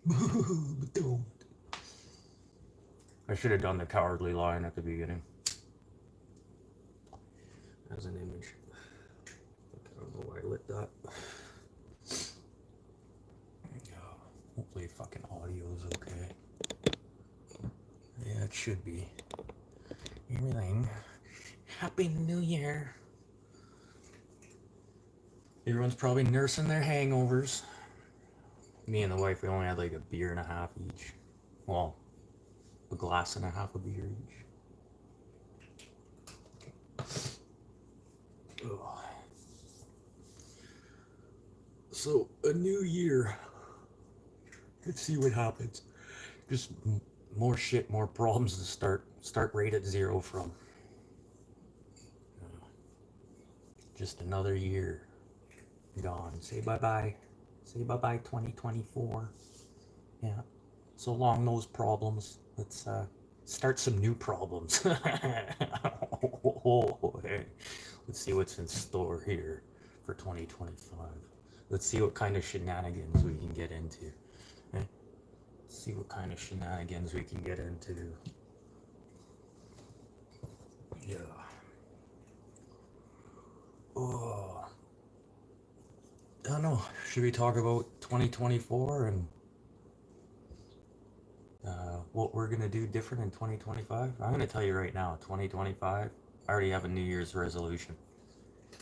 But don't. I should have done the cowardly lion at the beginning as an image. I don't know why I lit that. Yeah, hopefully fucking audio is okay. Yeah, it should be. Everything. Happy New Year. Everyone's probably nursing their hangovers. Me and the wife, we only had like a beer and a half each. Well, a glass and a half of beer each. Ugh. So, a new year. Let's see what happens. Just more shit, more problems to start right at zero from. Just another year gone. Say bye bye. Say bye bye 2024. Yeah. So long those problems. Let's start some new problems. Hey. Let's see what's in store here for 2025. Let's see what kind of shenanigans we can get into. Okay? Let's see what kind of shenanigans we can get into. Yeah. Oh, I don't know. Should we talk about 2024 and what we're gonna do different in 2025? I'm gonna tell you right now, 2025. I already have a New Year's resolution.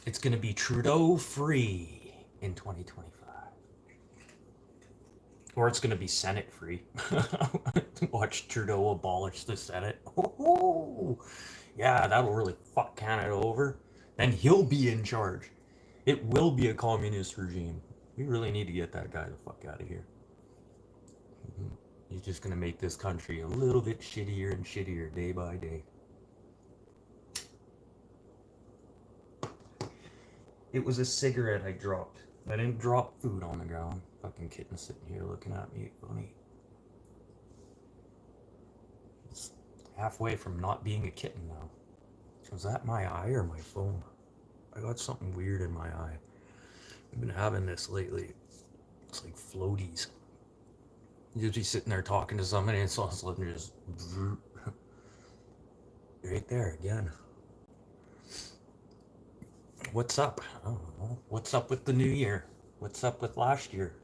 It's gonna be Trudeau free in 2025, or it's gonna be Senate free. Watch Trudeau abolish the Senate. Oh, yeah, that'll really fuck Canada over. Then he'll be in charge. It will be a communist regime. We really need to get that guy the fuck out of here. He's just gonna make this country a little bit shittier and shittier day by day. It was a cigarette I dropped. I didn't drop food on the ground. Fucking kitten sitting here looking at me funny. It's halfway from not being a kitten now. Was that my eye or my phone? I got something weird in my eye. I've been having this lately. It's like floaties. You'll be sitting there talking to somebody and all of a sudden just right there again. What's up? I don't know. What's up with the new year? What's up with last year?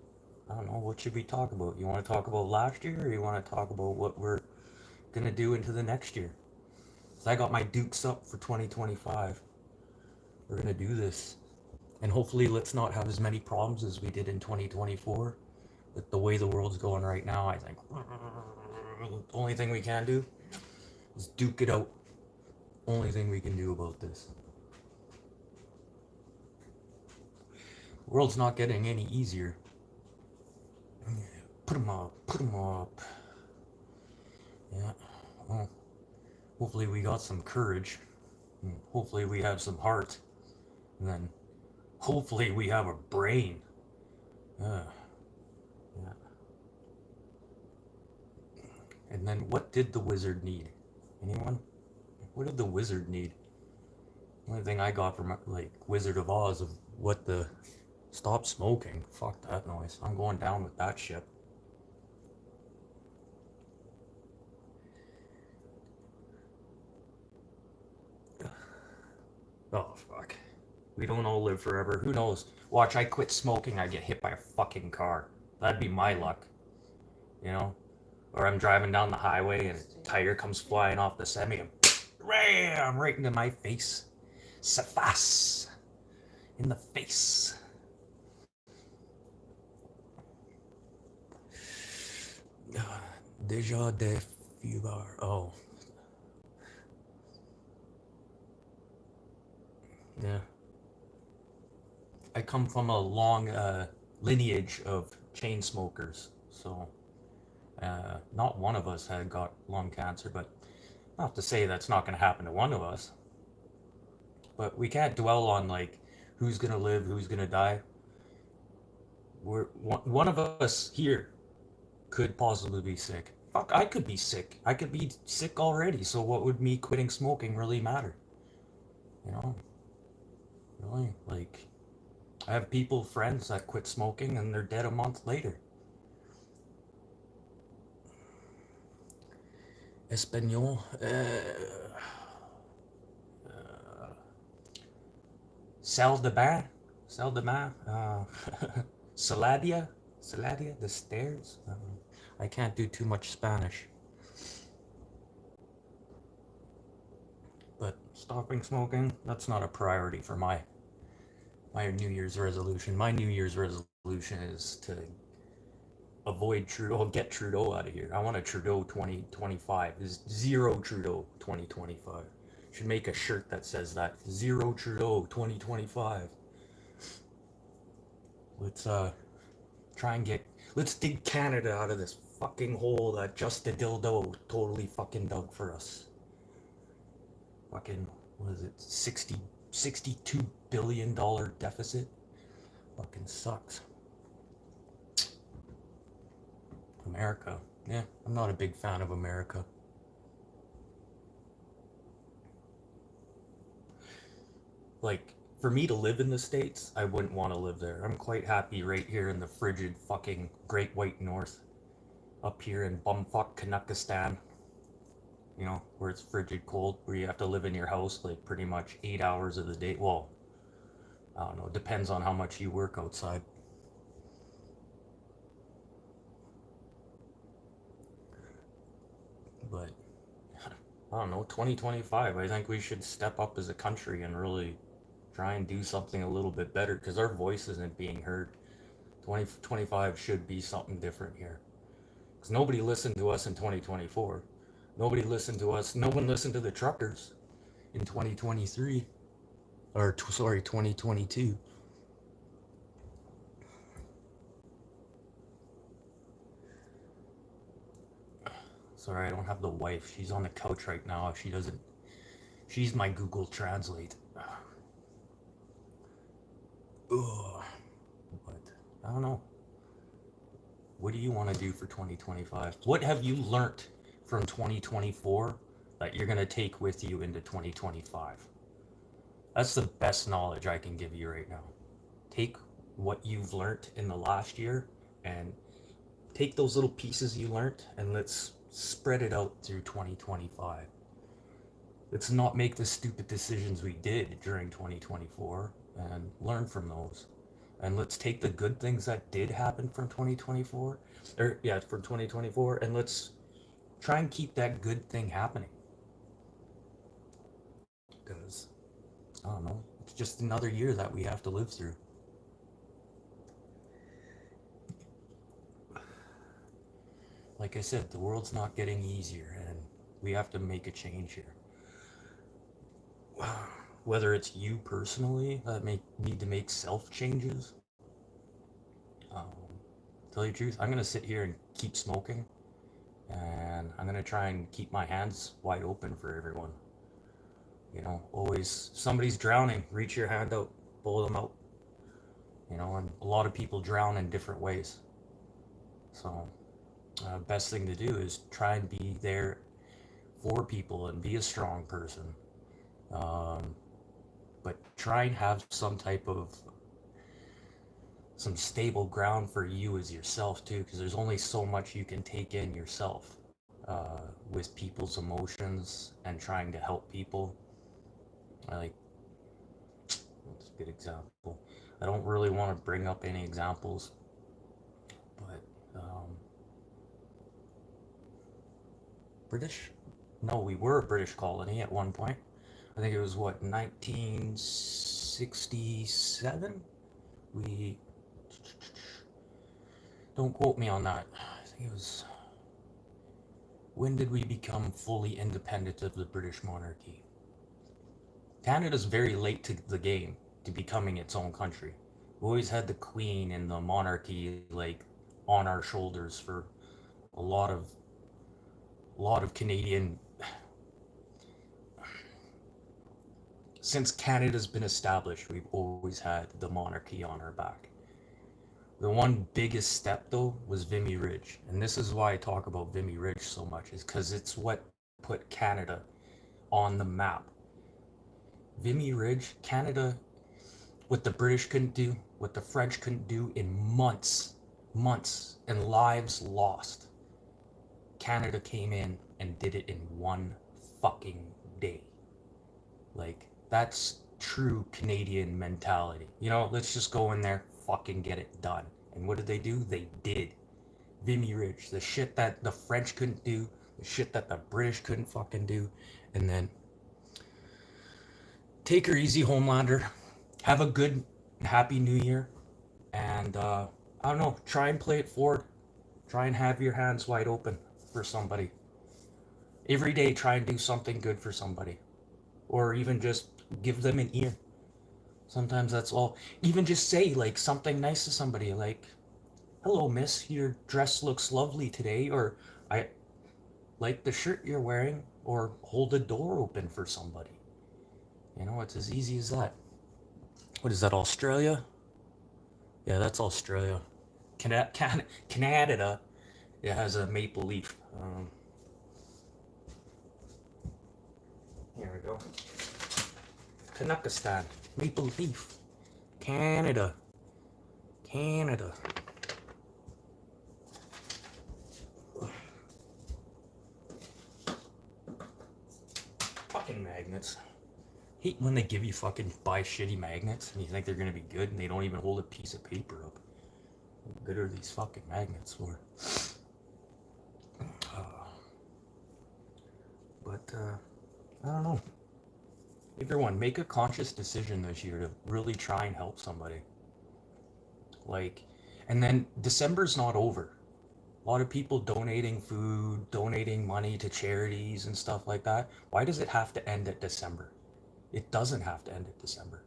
I don't know. What should we talk about? You want to talk about last year or you want to talk about what we're going to do into the next year? So I got my dukes up for 2025. We're going to do this. And hopefully, let's not have as many problems as we did in 2024. With the way the world's going right now, I think the only thing we can do is duke it out. Only thing we can do about this. The world's not getting any easier. Put them up, put them up. Yeah, well, hopefully we got some courage. Hopefully we have some heart. And then hopefully we have a brain. Yeah. And then what did the wizard need? Anyone? What did the wizard need? The only thing I got from like Wizard of Oz of what the stop smoking. Fuck that noise. I'm going down with that ship. Oh fuck. We don't all live forever. Who knows? Watch, I quit smoking, I get hit by a fucking car. That'd be my luck. You know? Or I'm driving down the highway and a tire comes flying off the semi and ram right into my face. Safas. In the face. Deja de Fugar. Oh. Yeah. I come from a long lineage of chain smokers. So, not one of us had got lung cancer, but not to say that's not going to happen to one of us. But we can't dwell on like who's going to live, who's going to die. We're one of us here could possibly be sick. Fuck, I could be sick. I could be sick already. So what would me quitting smoking really matter? You know, really, like I have people, friends that quit smoking and they're dead a month later. Espanol. Sal de bain. Sal de bain. Saladia. Saladia. The stairs. I can't do too much Spanish. But stopping smoking, that's not a priority for my New Year's resolution. My New Year's resolution is to avoid Trudeau, get Trudeau out of here. I want a Trudeau 2025. Is zero Trudeau 2025. Should make a shirt that says that. Zero Trudeau 2025. Let's try and let's dig Canada out of this fucking hole that Justin Dildo totally fucking dug for us. Fucking, what is it, 62 billion dollar deficit? Fucking sucks. America. Yeah, I'm not a big fan of America. Like, for me to live in the States, I wouldn't want to live there. I'm quite happy right here in the frigid fucking Great White North. Up here in bumfuck Kanakistan. You know, where it's frigid cold, where you have to live in your house like pretty much 8 hours of the day. Well, I don't know, depends on how much you work outside. But I don't know, 2025, I think we should step up as a country and really try and do something a little bit better because our voice isn't being heard. 2025 should be something different here. Because nobody listened to us in 2024. Nobody listened to us. No one listened to the truckers in 2023. Or, sorry, 2022. Sorry, I don't have the wife. She's on the couch right now. She doesn't. She's my Google Translate. Ugh. But I don't know. What do you want to do for 2025? What have you learnt from 2024 that you're going to take with you into 2025? That's the best knowledge I can give you right now. Take what you've learnt in the last year and take those little pieces you learnt and let's spread it out through 2025. Let's not make the stupid decisions we did during 2024 and learn from those. And let's take the good things that did happen from 2024, from 2024, and let's try and keep that good thing happening. Because, I don't know, it's just another year that we have to live through. Like I said, the world's not getting easier, and we have to make a change here. Whether it's you personally that need to make self changes, tell you the truth, I'm gonna sit here and keep smoking, and I'm gonna try and keep my hands wide open for everyone. You know, always somebody's drowning, reach your hand out, pull them out. You know, and a lot of people drown in different ways. So, best thing to do is try and be there for people and be a strong person. Um, but try and have some stable ground for you as yourself too, because there's only so much you can take in yourself with people's emotions and trying to help people. Like, that's a good example. I don't really want to bring up any examples, but British? No, we were a British colony at one point. I think it was what, 1967? We don't quote me on that. I think it was. When did we become fully independent of the British monarchy? Canada's very late to the game to becoming its own country. We always had the Queen and the monarchy like on our shoulders for a lot of Canadian. Since Canada's been established, we've always had the monarchy on our back. The one biggest step though was Vimy Ridge, and this is why I talk about Vimy Ridge so much, is because it's what put Canada on the map. Vimy Ridge, Canada, what the British couldn't do, what the French couldn't do in months, and lives lost. Canada came in and did it in one fucking day. Like, that's true Canadian mentality. You know, let's just go in there, fucking get it done. And what did they do? They did. Vimy Ridge, the shit that the French couldn't do, the shit that the British couldn't fucking do. And then take her easy, Homelander. Have a good, happy new year. And I don't know, try and play it forward. Try and have your hands wide open for somebody. Every day, try and do something good for somebody. Or even just give them an ear. Sometimes that's all. Even just say like something nice to somebody, like, "Hello, miss, your dress looks lovely today," or "I like the shirt you're wearing," or hold the door open for somebody. You know, it's as easy as that. What is that, Australia? Yeah, that's Australia. Canada, it has a maple leaf. Here we go. Kanakistan, maple leaf. Canada. Canada. Fucking magnets. Hate when they give you fucking buy shitty magnets and you think they're gonna be good and they don't even hold a piece of paper up. What good are these fucking magnets for? I don't know. Everyone, make a conscious decision this year to really try and help somebody. Like, and then December's not over. A lot of people donating food, donating money to charities and stuff like that. Why does it have to end at December? It doesn't have to end at December.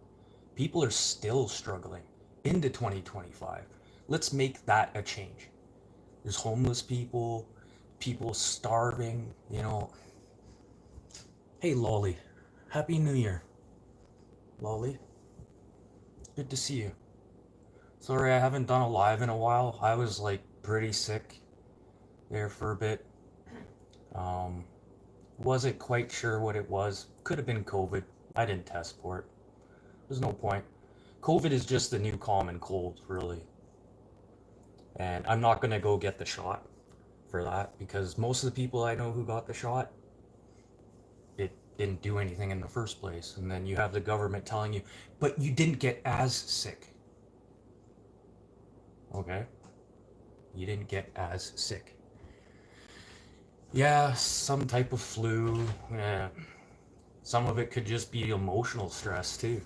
People are still struggling into 2025. Let's make that a change. There's homeless people, people starving, you know. Hey, Lolly. Happy New Year. Lolly. Good to see you. Sorry I haven't done a live in a while. I was like pretty sick there for a bit. Wasn't quite sure what it was. Could have been COVID. I didn't test for it. There's no point. COVID is just the new common cold, really. And I'm not going to go get the shot for that because most of the people I know who got the shot, it didn't do anything in the first place. And then you have the government telling you, but you didn't get as sick. Okay? You didn't get as sick. Yeah, some type of flu. Yeah. Some of it could just be emotional stress too.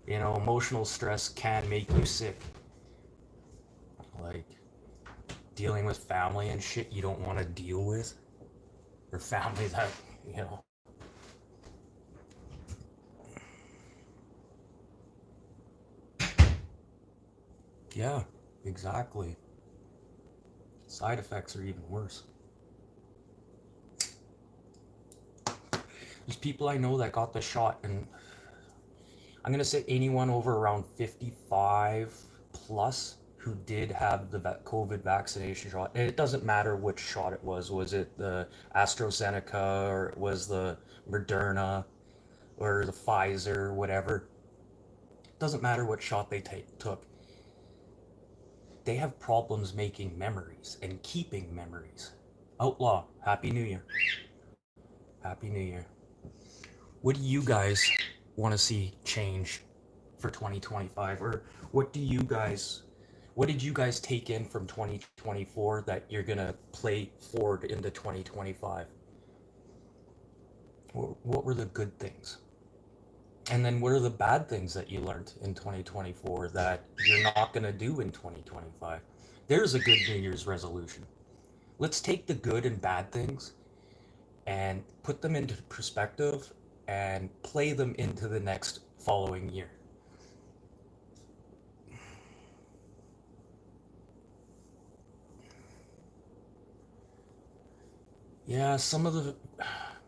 You know, emotional stress can make you sick. Like dealing with family and shit you don't want to deal with. Or family that, you know. Yeah, exactly. Side effects are even worse. There's people I know that got the shot, and I'm going to say anyone over around 55 plus who did have the COVID vaccination shot. And it doesn't matter which shot it was. Was it the AstraZeneca or it was the Moderna or the Pfizer, whatever. It doesn't matter what shot they took. They have problems making memories and keeping memories. Outlaw, Happy New Year. Happy New Year. What do you guys want to see change for 2025? Or what did you guys take in from 2024 that you're going to play forward into 2025? What were the good things? And then what are the bad things that you learned in 2024 that you're not going to do in 2025? There's a good New Year's resolution. Let's take the good and bad things and put them into perspective and play them into the next following year. Yeah, some of the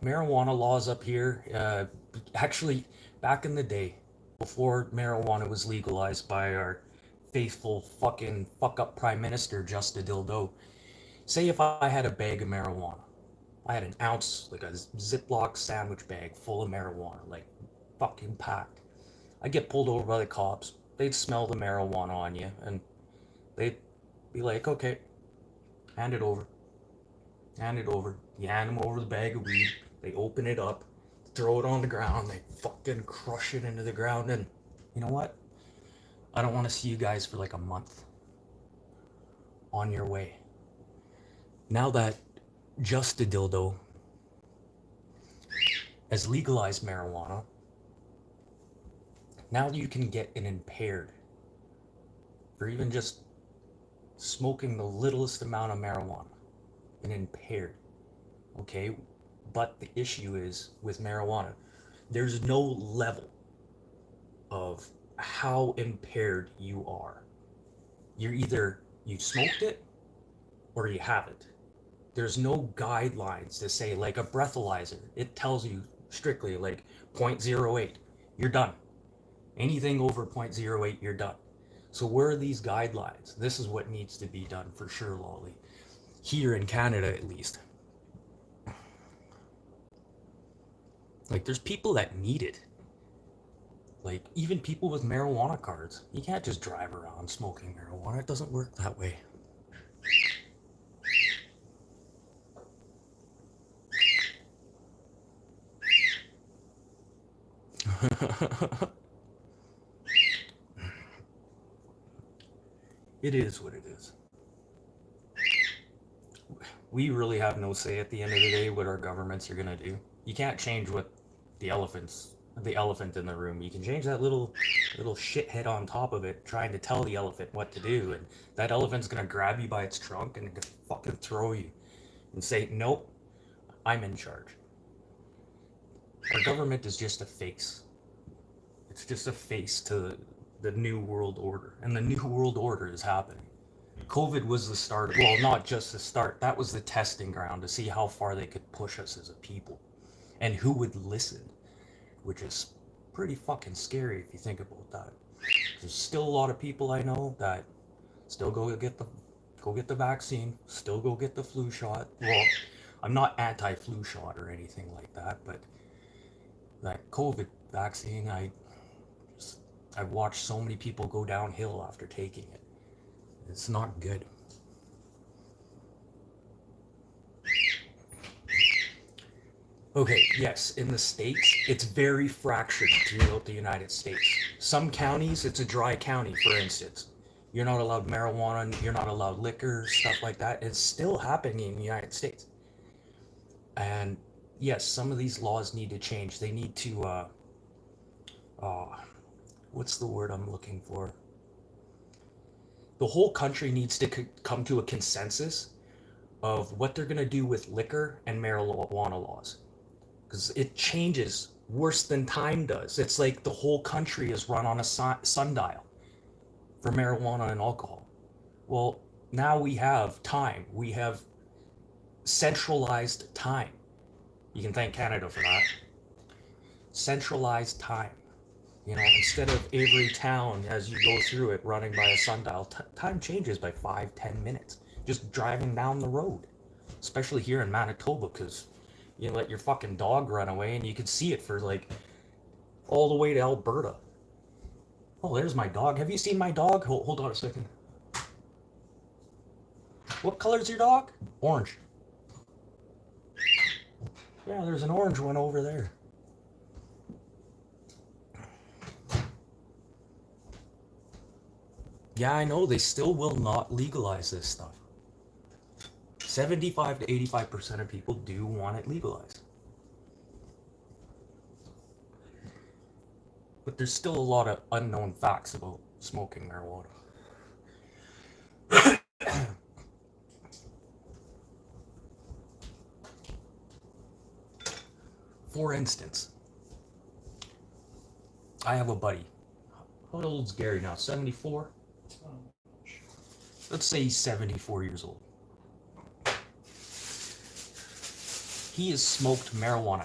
marijuana laws up here, actually, back in the day, before marijuana was legalized by our faithful fucking fuck up Prime Minister, Justin Dildo, say if I had a bag of marijuana, I had an ounce, like a Ziploc sandwich bag full of marijuana, like fucking packed. I'd get pulled over by the cops. They'd smell the marijuana on you, and they'd be like, okay, hand it over. Hand it over. You hand them over the bag of weed. They open it up, throw it on the ground. They fucking crush it into the ground. And you know what? I don't want to see you guys for like a month. On your way. Now that Just a Dildo has legalized marijuana, now you can get an impaired for even just smoking the littlest amount of marijuana. An impaired. Okay? But the issue is with marijuana, there's no level of how impaired you are. You're either you've smoked it or you haven't. There's no guidelines to say, like a breathalyzer, it tells you strictly like 0.08, you're done. Anything over 0.08, you're done. So where are these guidelines? This is what needs to be done for sure, Lolly. Here in Canada, at least. Like, there's people that need it. Like, even people with marijuana cards. You can't just drive around smoking marijuana. It doesn't work that way. It is what it is. We really have no say at the end of the day what our governments are gonna do. You can't change what the elephant in the room. You can change that little shithead on top of it trying to tell the elephant what to do, and that elephant's gonna grab you by its trunk and fucking throw you and say, nope, I'm in charge. Our government is just a face. It's just a face to the new world order, and the new world order is happening. COVID was the start. Well, not just the start. That was the testing ground to see how far they could push us as a people and who would listen, which is pretty fucking scary if you think about that. There's still a lot of people I know that still go get the vaccine, still go get the flu shot. Well, I'm not anti-flu shot or anything like that, but that COVID vaccine, I've watched so many people go downhill after taking it. It's not good. Okay, yes, in the States, it's very fractured throughout the United States. Some counties, it's a dry county, for instance. You're not allowed marijuana, you're not allowed liquor, stuff like that. It's still happening in the United States. And yes, some of these laws need to change. They need to, what's the word I'm looking for? The whole country needs to come to a consensus of what they're going to do with liquor and marijuana laws. Because it changes worse than time does. It's like the whole country is run on a sundial for marijuana and alcohol. Well, now we have time. We have centralized time. You can thank Canada for that. Centralized time. You know, instead of every town as you go through it running by a sundial, time changes by 5-10 minutes just driving down the road. Especially here in Manitoba, because you let your fucking dog run away and you can see it for like all the way to Alberta. Oh, there's my dog. Have you seen my dog? Hold on a second. What color's your dog? Orange. Yeah, there's an orange one over there. Yeah, I know, they still will not legalize this stuff. 75 to 85% of people do want it legalized. But there's still a lot of unknown facts about smoking marijuana. For instance, I have a buddy. How old's Gary now? 74? Let's say he's 74 years old. He has smoked marijuana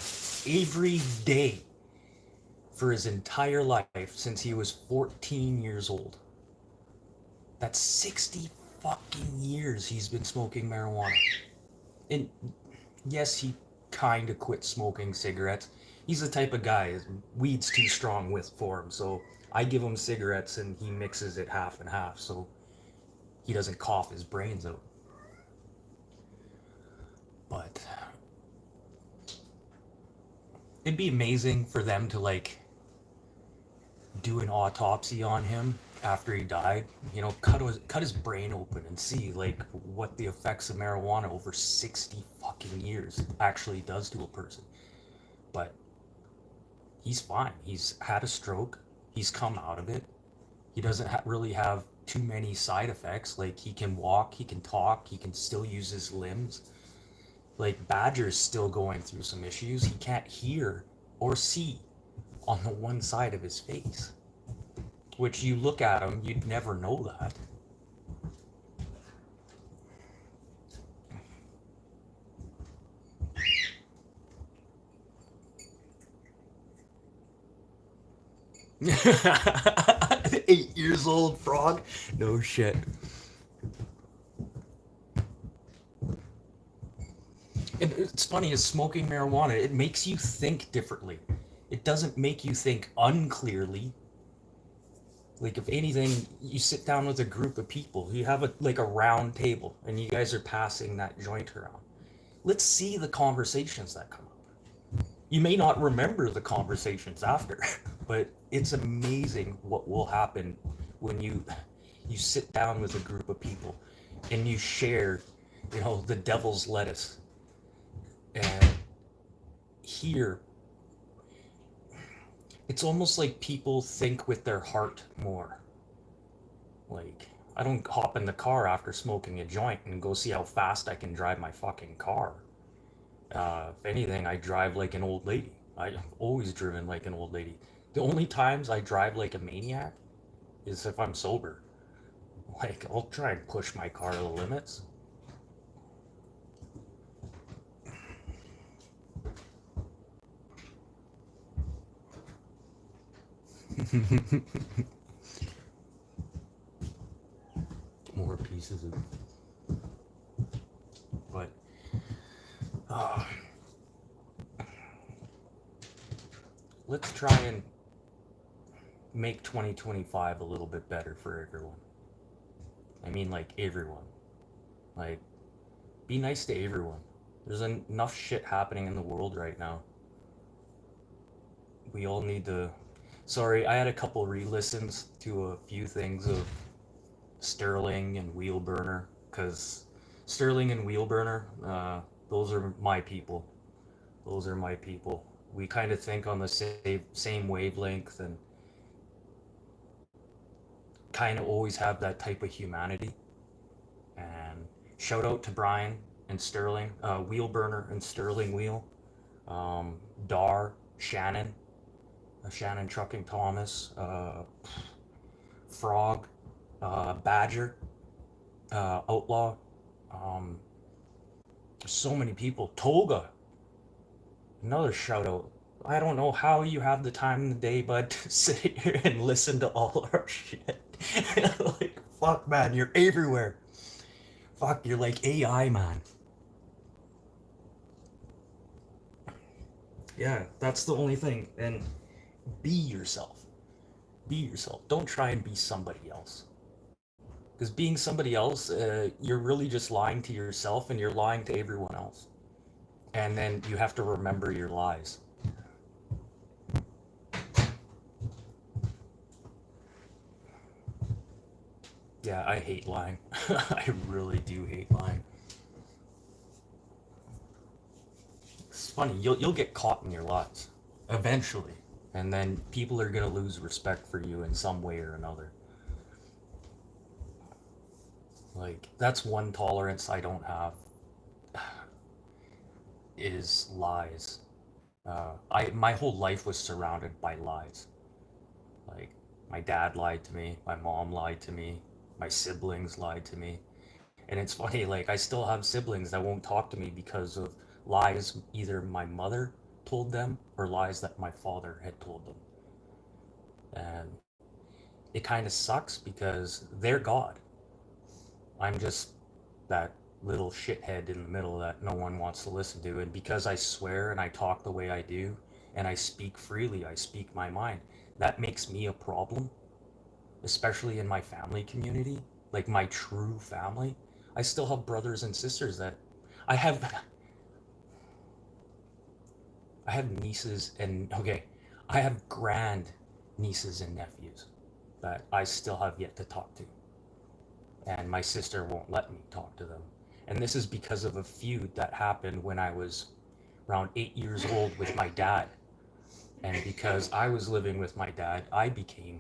every day for his entire life since he was 14 years old. That's 60 fucking years he's been smoking marijuana. And yes, he kind of quit smoking cigarettes. He's the type of guy, weed's too strong for him, so I give him cigarettes and he mixes it half and half so he doesn't cough his brains out. it'd be amazing for them to like do an autopsy on him after he died. You know, cut his brain open and see like what the effects of marijuana over 60 fucking years actually does to a person. But he's fine. He's had a stroke. He's come out of it. He doesn't really have too many side effects. Like he can walk, he can talk, he can still use his limbs. Like Badger's still going through some issues. He can't hear or see on the one side of his face. Which you look at him, you'd never know that. Eight years old frog? No shit. And it's funny, is smoking marijuana, it makes you think differently. It doesn't make you think unclearly. Like if anything, you sit down with a group of people, you have a round table, and you guys are passing that joint around. Let's see the conversations that come up. You may not remember the conversations after, but it's amazing what will happen when you sit down with a group of people and you share, you know, the devil's lettuce. And here, it's almost like people think with their heart more. Like, I don't hop in the car after smoking a joint and go see how fast I can drive my fucking car. If anything, I drive like an old lady. I've always driven like an old lady. The only times I drive like a maniac is if I'm sober. Like, I'll try and push my car to the limits. More pieces of. But, uh, let's try and make 2025 a little bit better for everyone. I mean, like, everyone. Like, be nice to everyone. There's enough shit happening in the world right now. We all need to. Sorry, I had a couple re listens to a few things of Sterling and Wheelburner, because Sterling and Wheelburner, those are my people. Those are my people. We kind of think on the same wavelength and kind of always have that type of humanity. And shout out to Brian and Sterling, Wheelburner and Sterling Wheel, Dar, Shannon, Shannon Trucking Thomas, Frog, Badger, Outlaw, um, so many people. Toga, another shout out. I don't know how you have the time in the day, but to sit here and listen to all our shit. Like, fuck, man, you're everywhere. Fuck, you're like AI, man. Yeah, that's the only thing. And be yourself. Be yourself. Don't try and be somebody else. Because being somebody else, you're really just lying to yourself and you're lying to everyone else. And then you have to remember your lies. Yeah, I hate lying. I really do hate lying. It's funny, you'll get caught in your lies eventually, and then people are gonna lose respect for you in some way or another. Like that's one tolerance I don't have is lies. I my whole life was surrounded by lies. Like my dad lied to me, my mom lied to me, my siblings lied to me, and it's funny. Like I still have siblings that won't talk to me because of lies either my mother told them or lies that my father had told them, and it kind of sucks because they're God. I'm just that little shithead in the middle that no one wants to listen to. And because I swear and I talk the way I do and I speak freely, I speak my mind, that makes me a problem, especially in my family community, like my true family. I still have brothers and sisters that I have. I have nieces and, okay, I have grand nieces and nephews that I still have yet to talk to. And my sister won't let me talk to them. And this is because of a feud that happened when I was around 8 years old with my dad. And because I was living with my dad, I became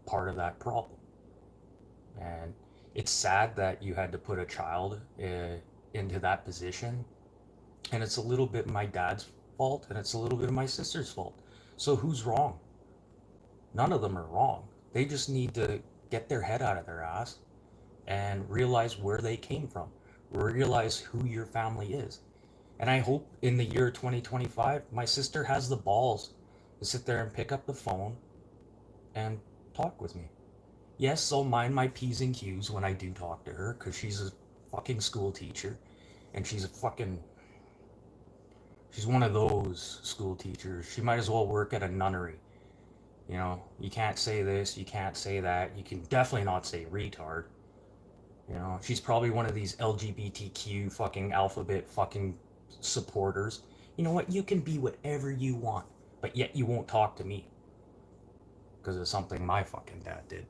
part of that problem. And it's sad that you had to put a child into that position. And it's a little bit my dad's fault, and it's a little bit of my sister's fault. So who's wrong? None of them are wrong. They just need to get their head out of their ass and realize where they came from, realize who your family is. And I hope in the year 2025, my sister has the balls to sit there and pick up the phone and talk with me. Yes, I'll mind my P's and Q's when I do talk to her because she's a fucking school teacher and she's one of those school teachers. She might as well work at a nunnery. You know, you can't say this, you can't say that. You can definitely not say retard. You know, she's probably one of these LGBTQ fucking alphabet fucking supporters. You know what? You can be whatever you want, but yet you won't talk to me because of something my fucking dad did.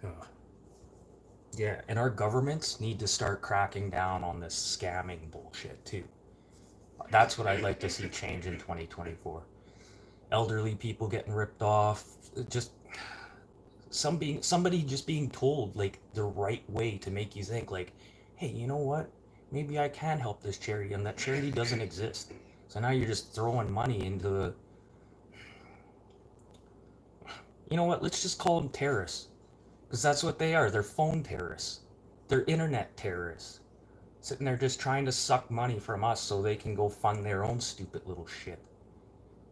Ugh. Yeah, and our governments need to start cracking down on this scamming bullshit too. That's what I'd like to see change in 2024. Elderly people getting ripped off, just somebody just being told like the right way to make you think like, hey, you know what? Maybe I can help this charity, and that charity doesn't exist. So now you're just throwing money into the, you know what? Let's just call them terrorists, because that's what they are. They're phone terrorists. They're internet terrorists, sitting there just trying to suck money from us so they can go fund their own stupid little shit.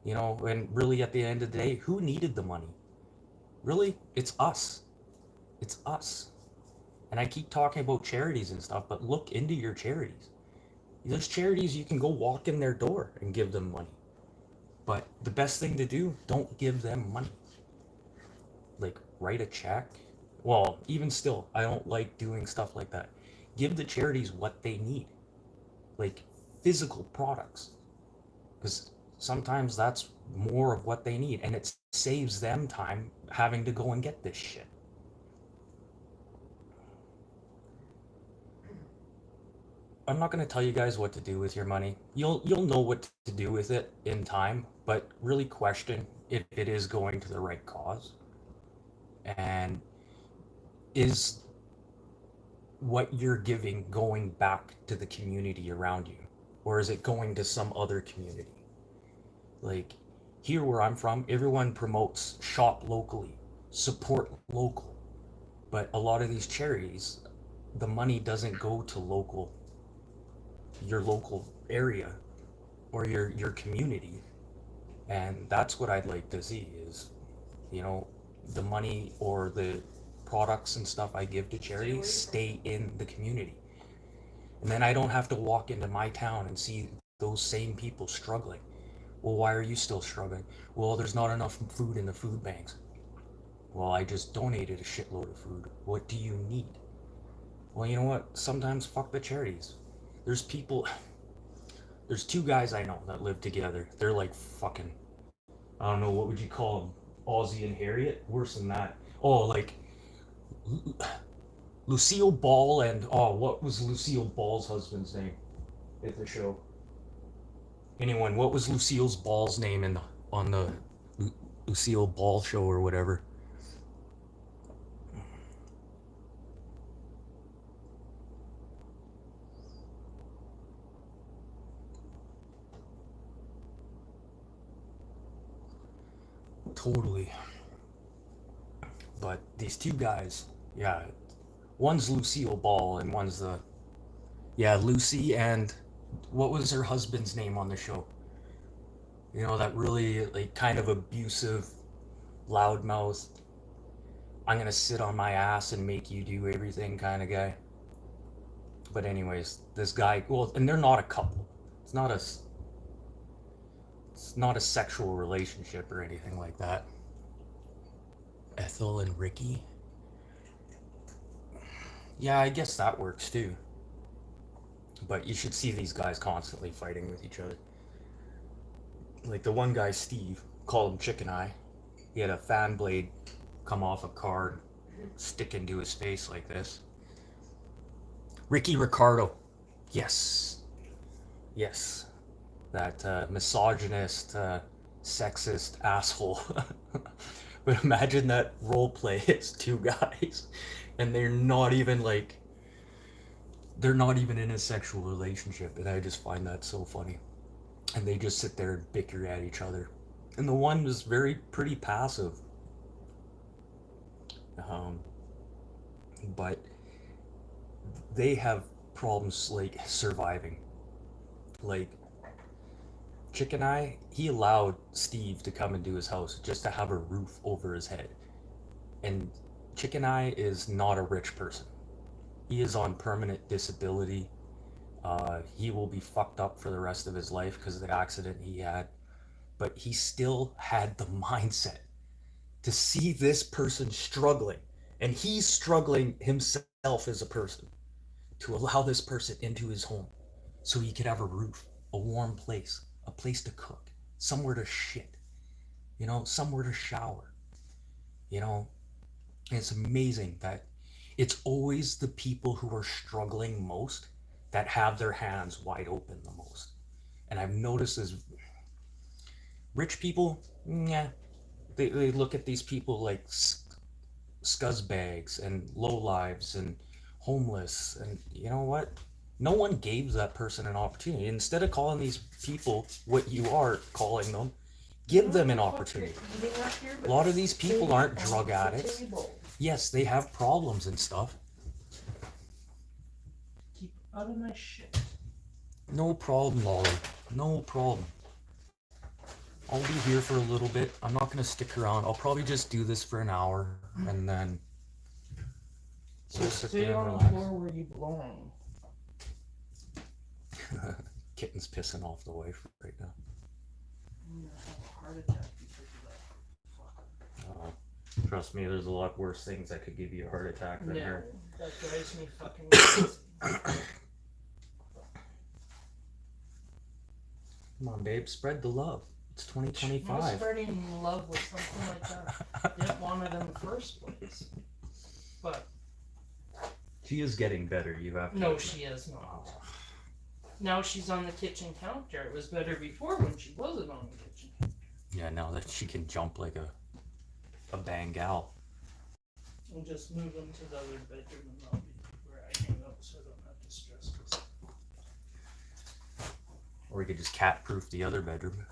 You know, and really at the end of the day, who needed the money? Really, it's us. It's us. And I keep talking about charities and stuff, but look into your charities. There's charities you can go walk in their door and give them money. But the best thing to do, don't give them money. Like, write a check. Well, even still, I don't like doing stuff like that. Give the charities what they need, like physical products. Because sometimes that's more of what they need, and it saves them time having to go and get this shit. I'm not going to tell you guys what to do with your money. You'll know what to do with it in time, but really question if it is going to the right cause, and is what you're giving going back to the community around you, or is it going to some other community? Like here where I'm from, everyone promotes shop locally, support local, but a lot of these charities, the money doesn't go to your local area or your community. And that's what I'd like to see is, you know, the money or the products and stuff I give to charities stay in the community. And then I don't have to walk into my town and see those same people struggling. Well, why are you still struggling? Well, there's not enough food in the food banks. Well, I just donated a shitload of food. What do you need? Well, you know what? Sometimes fuck the charities. There's people, there's two guys I know that live together. They're like fucking, I don't know, what would you call them? Ozzy and Harriet? Worse than that. Oh, like Lucille Ball and, oh, what was Lucille Ball's husband's name at the show? Anyone, what was Lucille's Ball's name on the Lucille Ball show or whatever? Totally. But these two guys, yeah, one's Lucille Ball and one's the, yeah, Lucy, and what was her husband's name on the show? You know, that really like kind of abusive, loudmouth, I'm gonna sit on my ass and make you do everything kind of guy. But anyways, this guy, well, and they're not a couple. It's not a it's not a sexual relationship or anything like that. Ethel and Ricky. Yeah, I guess that works too. But you should see these guys constantly fighting with each other. Like the one guy, Steve, called him Chicken Eye. He had a fan blade come off a car, stick into his face like this. Ricky Ricardo. Yes. Yes. That misogynist, sexist asshole. But imagine that role play. It's two guys, and they're not even in a sexual relationship, and I just find that so funny. And they just sit there and bicker at each other. And the one was very pretty passive, um, but they have problems like surviving. Like Chicken Eye, he allowed Steve to come into his house just to have a roof over his head. And Chicken Eye is not a rich person. He is on permanent disability. He will be fucked up for the rest of his life because of the accident he had. But he still had the mindset to see this person struggling, and he's struggling himself as a person, to allow this person into his home so he could have a roof, a warm place, a place to cook, somewhere to shit, somewhere to shower. You know, and it's amazing that it's always the people who are struggling most that have their hands wide open the most. And I've noticed as rich people, yeah, they look at these people like scuzzbags and lowlives and homeless. And you know what? No one gave that person an opportunity. Instead of calling these people what you are calling them, give them an opportunity. A lot of these people aren't drug addicts. Yes, they have problems and stuff. Keep out of my shit. No problem, Lolly. No problem. I'll be here for a little bit. I'm not going to stick around. I'll probably just do this for an hour and then So stay on the floor where you belong. Kitten's pissing off the wife right now. I'm gonna have a heart attack because of that fucker. Trust me, there's a lot worse things that could give you a heart attack than No, her. that drives me fucking crazy. Come on, babe, spread the love. It's Not 2025. spreading love with something like that. Didn't want it in the first place. But She is getting better, you have to. no, she is not. Now she's on the kitchen counter. It was better before when she wasn't on the kitchen counter. Yeah, now that she can jump like a Bengal. And just move them to the other bedroom and lobby where I hang out so I don't have to stress myself. Or we could just cat-proof the other bedroom.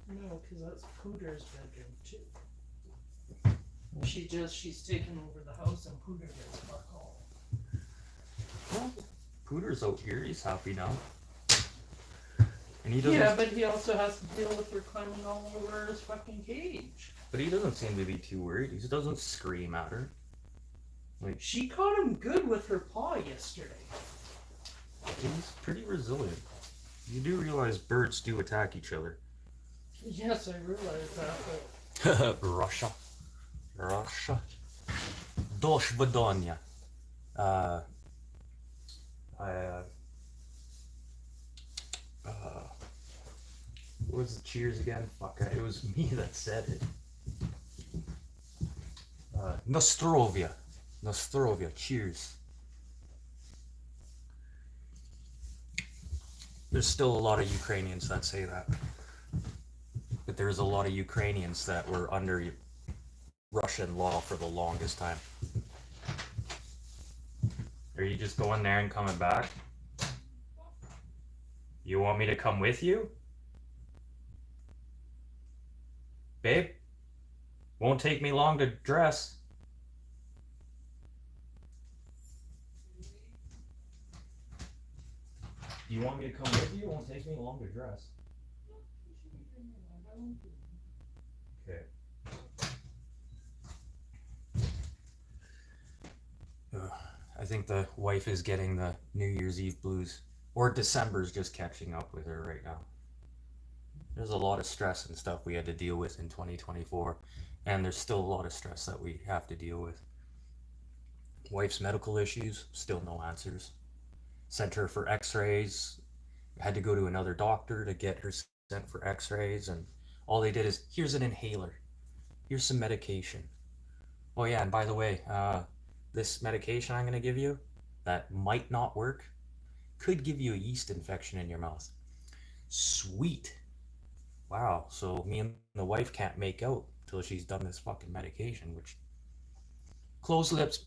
No, because that's Pooter's bedroom too. She's taken over the house and Pooter gets fuck all. Well, Pooter's out here. He's happy now. And he doesn't. Yeah, but he also has to deal with her climbing all over his fucking cage. But he doesn't seem to be too worried. He just doesn't scream at her. Like, She caught him good with her paw yesterday. he's pretty resilient. You do realize birds do attack each other. Yes, I realize that, but Russia. Dosh Vadonia. What was the cheers again? Fuck, it was me that said it. Nostrovia. Nostrovia. Cheers. There's still a lot of Ukrainians that say that. But there's a lot of Ukrainians that were under Russian law for the longest time. Are you just going there and coming back? You want me to come with you? Babe? Won't take me long to dress. You want me to come with you? It won't take me long to dress. Okay. I think the wife is getting the New Year's Eve blues. Or December's just catching up with her right now. There's a lot of stress and stuff we had to deal with in 2024. And there's still a lot of stress that we have to deal with. Wife's medical issues, still no answers. sent her for x-rays, had to go to another doctor to get her sent for x-rays, and all they did is, here's an inhaler, here's some medication. Oh yeah, and by the way, this medication I'm going to give you that might not work could give you a yeast infection in your mouth. Sweet. Wow, so me and the wife can't make out till she's done this fucking medication, which, closed lips.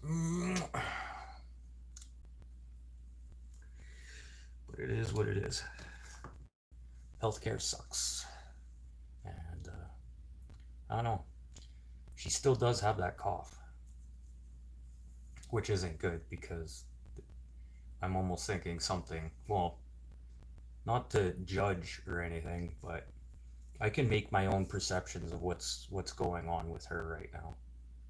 But it is what it is. Healthcare sucks. And I don't know. She still does have that cough, which isn't good because I'm almost thinking something, well, not to judge or anything, but I can make my own perceptions of what's going on with her right now.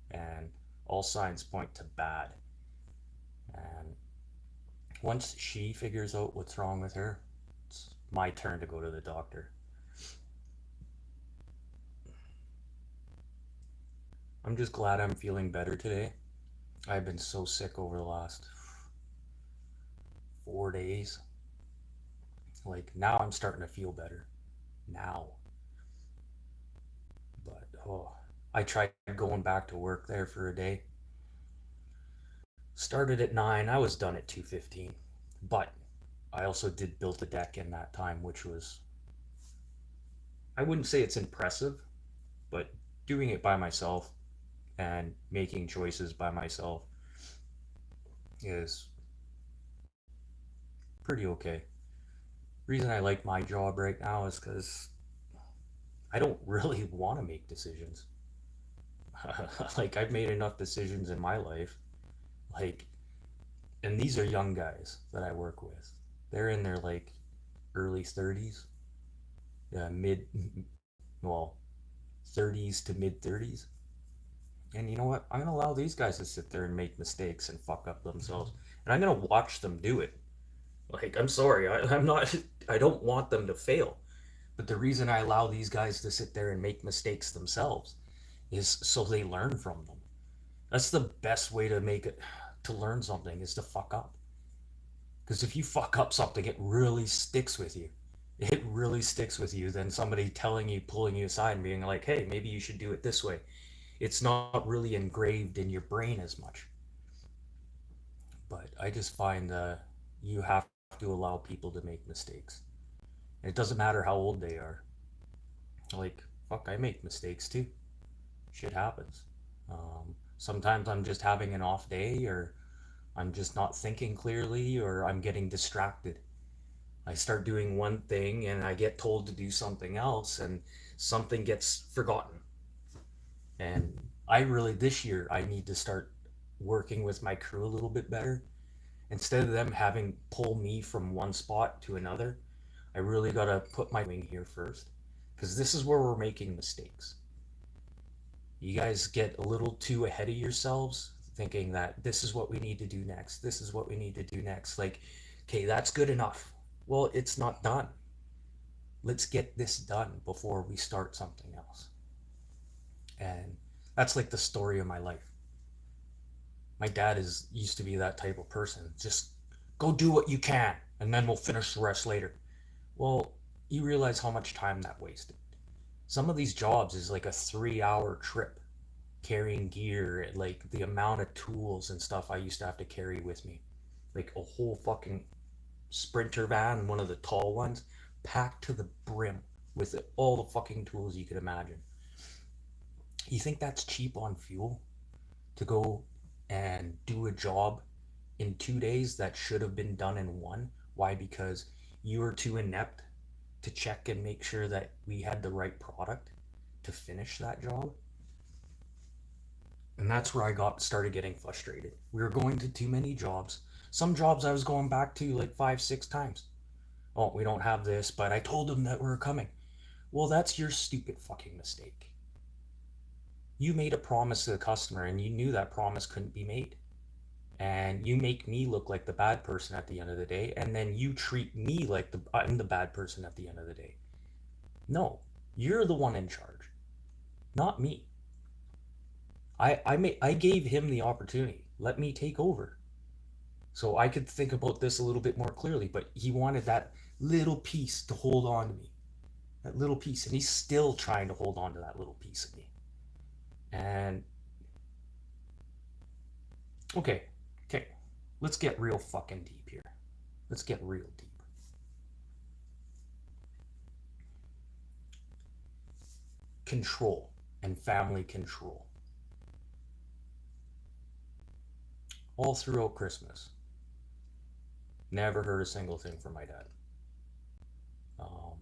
And all signs point to bad. And once she figures out what's wrong with her, it's my turn to go to the doctor. I'm just glad I'm feeling better today. I've been so sick over the last 4 days. Like, now I'm starting to feel better. Now. But, oh, I tried going back to work there for a day. Started at 9, I was done at 2:15. But I also did build the deck in that time, which was, I wouldn't say it's impressive, but doing it by myself and making choices by myself is pretty okay. Reason I like my job right now is because I don't really want to make decisions. Like, I've made enough decisions in my life. Like, and these are young guys that I work with. They're in their like early 30s, mid, well, 30s to mid 30s. And you know what? I'm going to allow these guys to sit there and make mistakes and fuck up themselves. And I'm going to watch them do it. Like, I'm sorry, I'm not, I don't want them to fail. But the reason I allow these guys to sit there and make mistakes themselves is so they learn from them. That's the best way to make it, to learn something, is to fuck up. Because if you fuck up something, it really sticks with you. It really sticks with you than somebody telling you, pulling you aside and being like, hey, maybe you should do it this way. It's not really engraved in your brain as much. But I just find you have to allow people to make mistakes. And it doesn't matter how old they are. Like, fuck, I make mistakes too. Shit happens. Sometimes I'm just having an off day, or I'm just not thinking clearly, or I'm getting distracted. I start doing one thing and I get told to do something else, and something gets forgotten. And I really, this year, I need to start working with my crew a little bit better. Instead of them having pull me from one spot to another, I really got to put my wing here first, because this is where we're making mistakes. You guys get a little too ahead of yourselves, thinking that this is what we need to do next. This is what we need to do next. Like, okay, that's good enough. Well, it's not done. Let's get this done before we start something else. And that's like the story of my life. My dad used to be that type of person. Just go do what you can, and then we'll finish the rest later. Well, you realize how much time that wasted. Some of these jobs is like a 3-hour trip carrying gear, like the amount of tools and stuff I used to have to carry with me. Like a whole fucking Sprinter van, one of the tall ones, packed to the brim with all the fucking tools you could imagine. You think that's cheap on fuel to go and do a job in 2 days that should have been done in one? Why? Because you were too inept to check and make sure that we had the right product to finish that job. And that's where I started getting frustrated. We were going to too many jobs. Some jobs I was going back to like 5-6 times. Oh, we don't have this, but I told them that we were coming. Well, that's your stupid fucking mistake. You made a promise to the customer and you knew that promise couldn't be made. And you make me look like the bad person at the end of the day, and then you treat me like I'm the bad person at the end of the day. No, you're the one in charge, not me. I gave him the opportunity. Let me take over. So I could think about this a little bit more clearly, but he wanted that little piece to hold on to me. That little piece. And he's still trying to hold on to that little piece of me. And okay, okay. Let's get real fucking deep here. Let's get real deep. Control and family control. All throughout Christmas. Never heard a single thing from my dad. Um,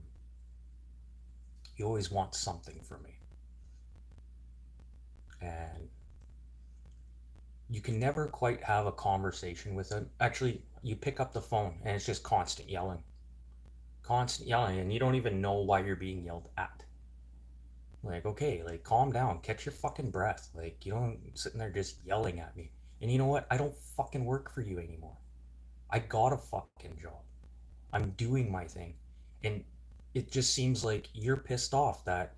he always wants something from me. And you can never quite have a conversation with him. Actually, you pick up the phone and it's just constant yelling. Constant yelling, and you don't even know why you're being yelled at. Like, okay, like, calm down, catch your fucking breath. Like, you don't sitting there just yelling at me. And you know what? I don't fucking work for you anymore. I got a fucking job. I'm doing my thing. And it just seems like you're pissed off that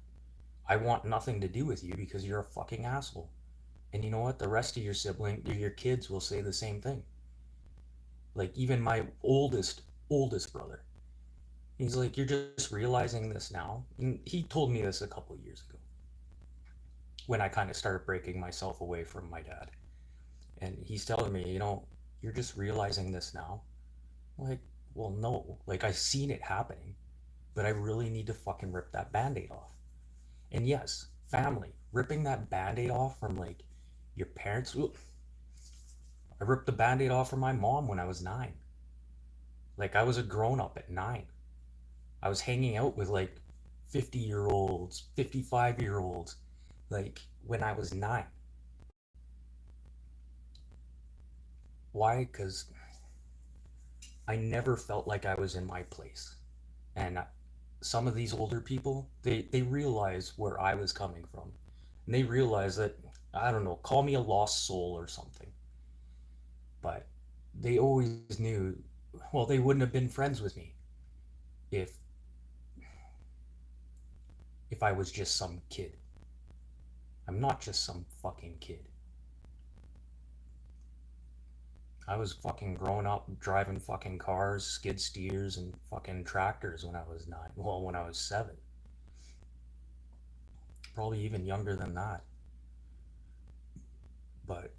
I want nothing to do with you because you're a fucking asshole. And you know what? The rest of your kids will say the same thing. Like even my oldest brother. He's like, you're just realizing this now. And he told me this a couple of years ago when I kind of started breaking myself away from my dad. And he's telling me, you're just realizing this now. I'm like, well, no. Like I've seen it happening, but I really need to fucking rip that band-aid off. And yes, family, ripping that band-aid off from like your parents. I ripped the band-aid off from my mom when I was 9. Like I was a grown-up at 9. I was hanging out with like 50-year-olds, 55-year-olds, like when I was 9. Why? Because I never felt like I was in my place. And some of these older people, they realize where I was coming from. And they realize that, I don't know, call me a lost soul or something. But they always knew, well, they wouldn't have been friends with me if I was just some kid. I'm not just some fucking kid. I was fucking growing up driving fucking cars, skid steers, and fucking tractors when I was 9. Well, when I was 7. Probably even younger than that. But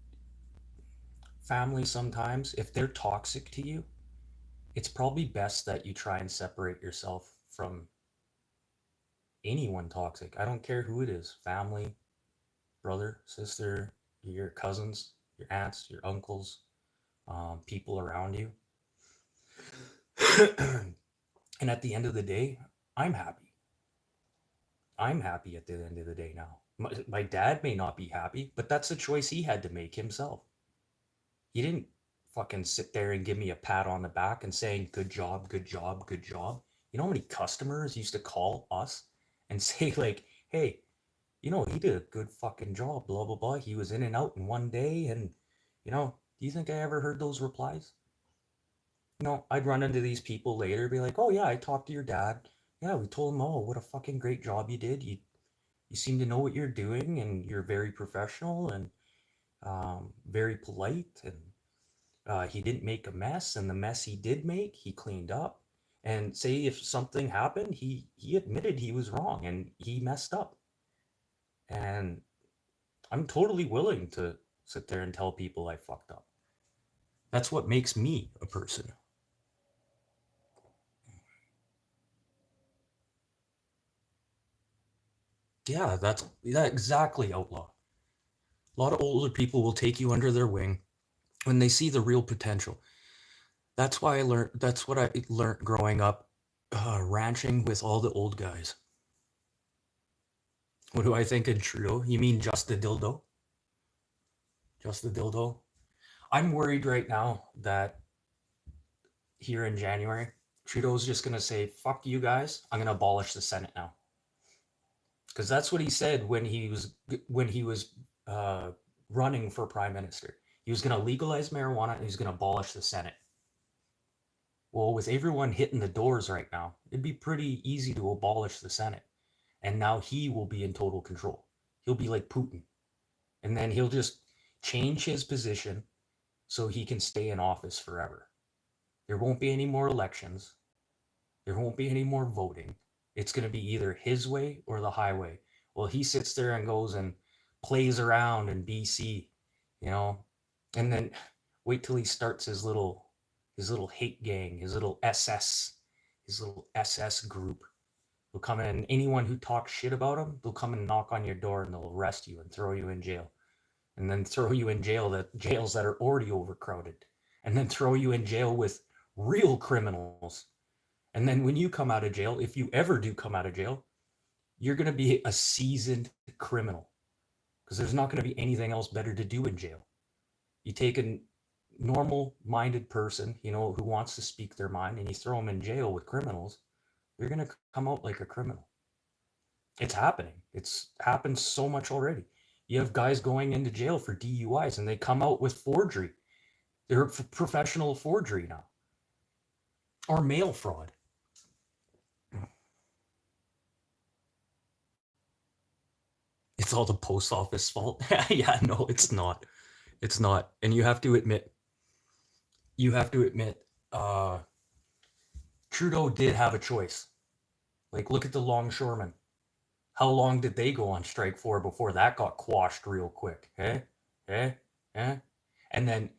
family sometimes, if they're toxic to you, it's probably best that you try and separate yourself from anyone toxic. I don't care who it is, family, brother, sister, your cousins, your aunts, your uncles, people around you. And at the end of the day, I'm happy. I'm happy at the end of the day now. My dad may not be happy, but that's a choice he had to make himself. He didn't fucking sit there and give me a pat on the back and saying, good job, good job, good job. You know how many customers used to call us and say, like, hey, he did a good fucking job, blah, blah, blah. He was in and out in one day. And, do you think I ever heard those replies? I'd run into these people later, be like, oh, yeah, I talked to your dad. Yeah, we told him, oh, what a fucking great job you did. You seem to know what you're doing, and you're very professional and very polite. And he didn't make a mess, and the mess he did make, he cleaned up. And say if something happened, he admitted he was wrong and he messed up. And I'm totally willing to sit there and tell people I fucked up. That's what makes me a person. Yeah, that's that exactly, outlaw. A lot of older people will take you under their wing when they see the real potential. That's why I learned. That's what I learned growing up, ranching with all the old guys. What do I think of Trudeau? You mean just the dildo? Just the dildo? I'm worried right now that here in January, Trudeau's just gonna say, "Fuck you guys! I'm gonna abolish the Senate now." Because that's what he said when he was running for prime minister. He was going to legalize marijuana and he was going to abolish the Senate. Well, with everyone hitting the doors right now, it'd be pretty easy to abolish the Senate. And now he will be in total control. He'll be like Putin. And then he'll just change his position so he can stay in office forever. There won't be any more elections. There won't be any more voting. It's going to be either his way or the highway. Well, he sits there and goes and plays around in BC, you know, and then wait till he starts his little hate gang, his little SS group. They'll come in, and anyone who talks shit about him, they'll come and knock on your door and they'll arrest you and throw you in jail. And then throw you in jails that are already overcrowded. And then throw you in jail with real criminals. And then when you come out of jail, if you ever do come out of jail, you're going to be a seasoned criminal, because there's not going to be anything else better to do in jail. You take a normal-minded person, you know, who wants to speak their mind, and you throw them in jail with criminals, you're going to come out like a criminal. It's happening. It's happened so much already. You have guys going into jail for DUIs, and they come out with forgery. They're professional forgery now. Or mail fraud. It's all the post office fault. Yeah, no, it's not. It's not. And you have to admit, Trudeau did have a choice. Like, look at the longshoremen. How long did they go on strike for before that got quashed real quick? And then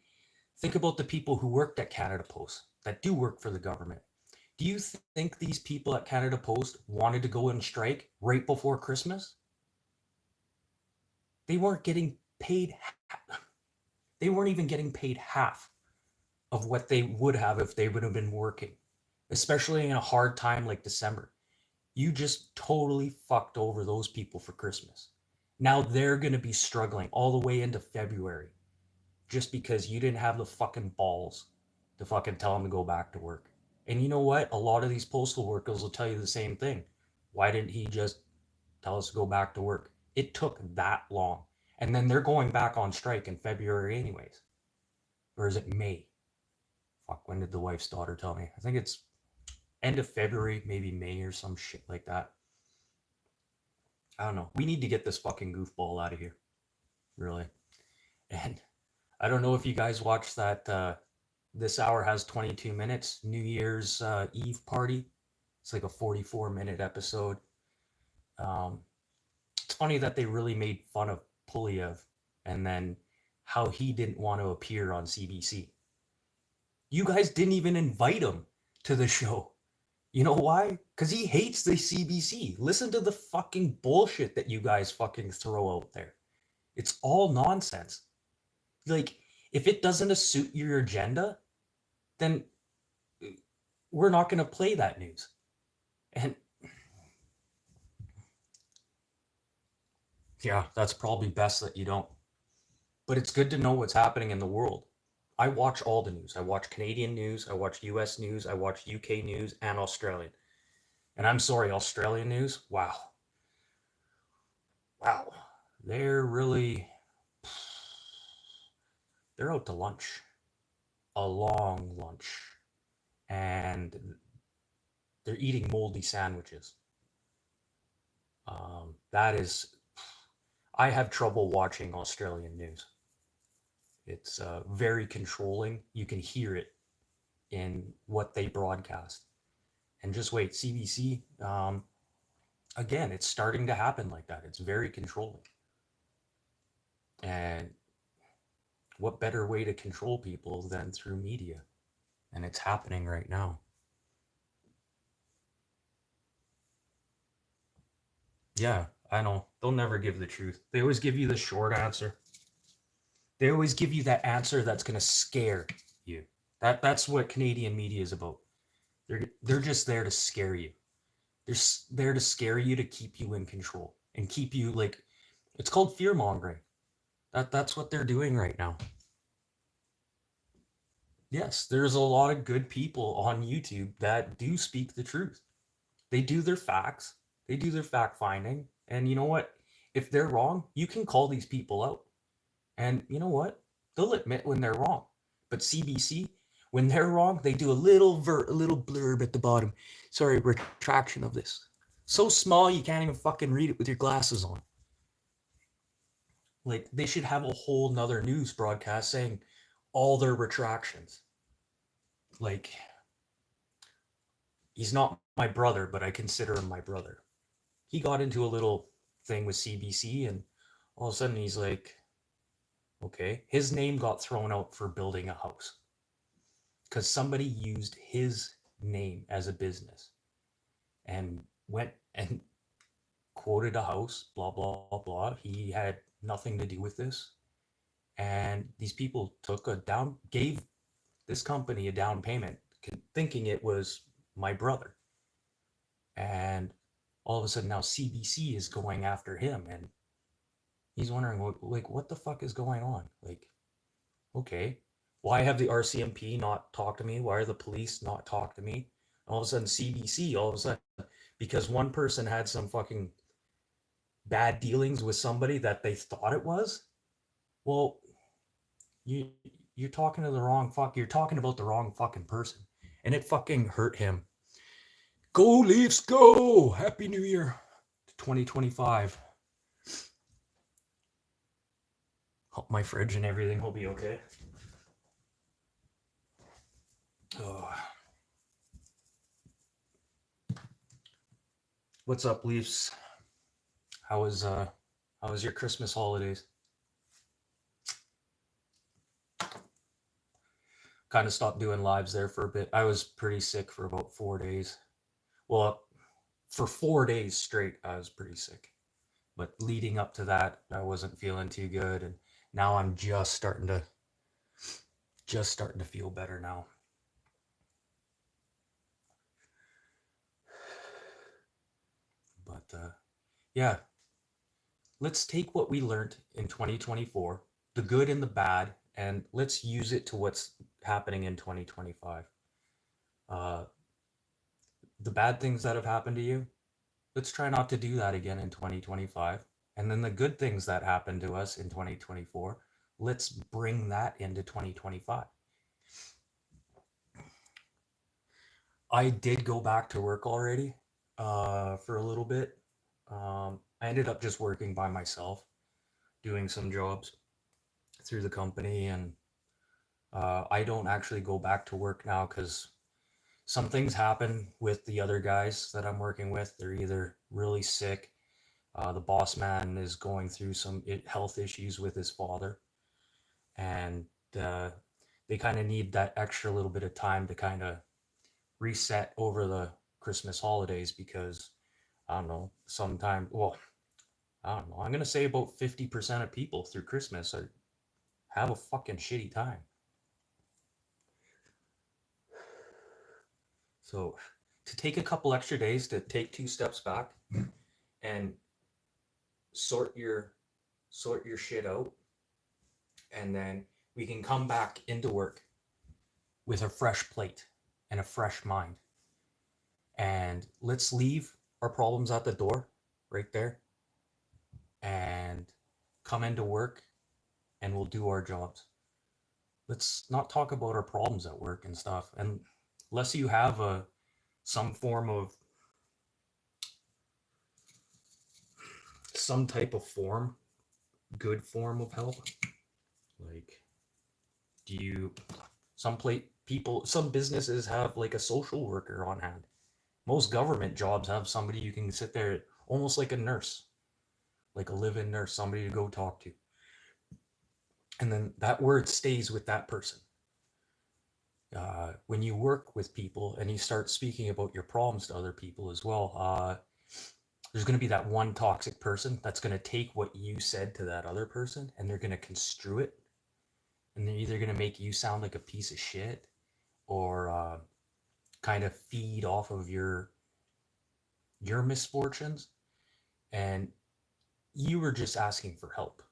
think about the people who worked at Canada Post, that do work for the government. Do you think these people at Canada Post wanted to go on strike right before Christmas? They weren't getting paid. They weren't even getting paid half of what they would have if they would have been working, especially in a hard time like December. You just totally fucked over those people for Christmas. Now they're going to be struggling all the way into February just because you didn't have the fucking balls to fucking tell them to go back to work. And you know what? A lot of these postal workers will tell you the same thing. Why didn't he just tell us to go back to work? It took that long. And then they're going back on strike in February anyways. Or is it May? Fuck, when did the wife's daughter tell me? I think it's end of February, maybe May or some shit like that. I don't know. We need to get this fucking goofball out of here. Really. And I don't know if you guys watched that This Hour Has 22 Minutes New Year's Eve party. It's like a 44-minute episode. It's funny that they really made fun of Pulyev and then how he didn't want to appear on CBC. You guys didn't even invite him to the show. You know why? Because he hates the CBC. Listen to the fucking bullshit that you guys fucking throw out there. It's all nonsense. Like, if it doesn't suit your agenda, then we're not going to play that news. And yeah, that's probably best that you don't. But it's good to know what's happening in the world. I watch all the news. I watch Canadian news, I watch US news, I watch UK news, and Australian. And I'm sorry, Australian news, wow. They're out to lunch. A long lunch. And they're eating moldy sandwiches. I have trouble watching Australian news. It's very controlling. You can hear it in what they broadcast. And just wait, CBC, again, it's starting to happen like that. It's very controlling. And what better way to control people than through media? And it's happening right now. Yeah, I know. They'll never give the truth. They always give you the short answer. They always give you that answer that's going to scare you. That's what Canadian media is about. They're just there to scare you. They're there to scare you, to keep you in control and keep you like, it's called fear mongering. That's what they're doing right now. Yes, there's a lot of good people on YouTube that do speak the truth. They do their facts. They do their fact finding. And you know what? If they're wrong, you can call these people out. And you know what? They'll admit when they're wrong. But CBC, when they're wrong, they do a little blurb at the bottom. Sorry, retraction of this. So small you can't even fucking read it with your glasses on. Like, they should have a whole nother news broadcast saying, all their retractions. Like, he's not my brother, but I consider him my brother. He got into a little thing with CBC, and all of a sudden he's like, okay, his name got thrown out for building a house because somebody used his name as a business and went and quoted a house, blah, blah, blah. He had nothing to do with this. And these people gave this company a down payment, thinking it was my brother. And all of a sudden now CBC is going after him, and he's wondering, what the fuck is going on? Like, okay, why have the RCMP not talked to me? Why are the police not talk to me? All of a sudden CBC, all of a sudden, because one person had some fucking bad dealings with somebody that they thought it was. Well, you're talking to the wrong you're talking about the wrong fucking person, and it fucking hurt him. Go Leafs, go! Happy New Year, 2025. Hope my fridge and everything will be okay. Oh. What's up, Leafs? How was your Christmas holidays? Kind of stopped doing lives there for a bit. I was pretty sick for about 4 days. Well, for 4 days straight, I was pretty sick. But leading up to that, I wasn't feeling too good, and now I'm just starting to feel better now. But yeah, let's take what we learned in 2024, the good and the bad, and let's use it to what's happening in 2025. The bad things that have happened to you, let's try not to do that again in 2025. And then the good things that happened to us in 2024, let's bring that into 2025. I did go back to work already for a little bit. I ended up just working by myself, doing some jobs through the company, and I don't actually go back to work now because some things happen with the other guys that I'm working with. They're either really sick. The boss man is going through some health issues with his father, and they kind of need that extra little bit of time to kind of reset over the Christmas holidays because I don't know, I don't know. I'm going to say about 50% of people through Christmas have a fucking shitty time. So to take a couple extra days to take 2 steps back and sort your shit out, and then we can come back into work with a fresh plate and a fresh mind. And let's leave our problems at the door right there and come into work, and we'll do our jobs. Let's not talk about our problems at work and stuff. And unless you have some type of good form of help. Like, some businesses have like a social worker on hand. Most government jobs have somebody you can sit there, almost like a nurse, like a live-in nurse, somebody to go talk to. And then that word stays with that person. When you work with people and you start speaking about your problems to other people as well, there's going to be that one toxic person that's going to take what you said to that other person and they're going to construe it. And they're either going to make you sound like a piece of shit or kind of feed off of your misfortunes. And you were just asking for help,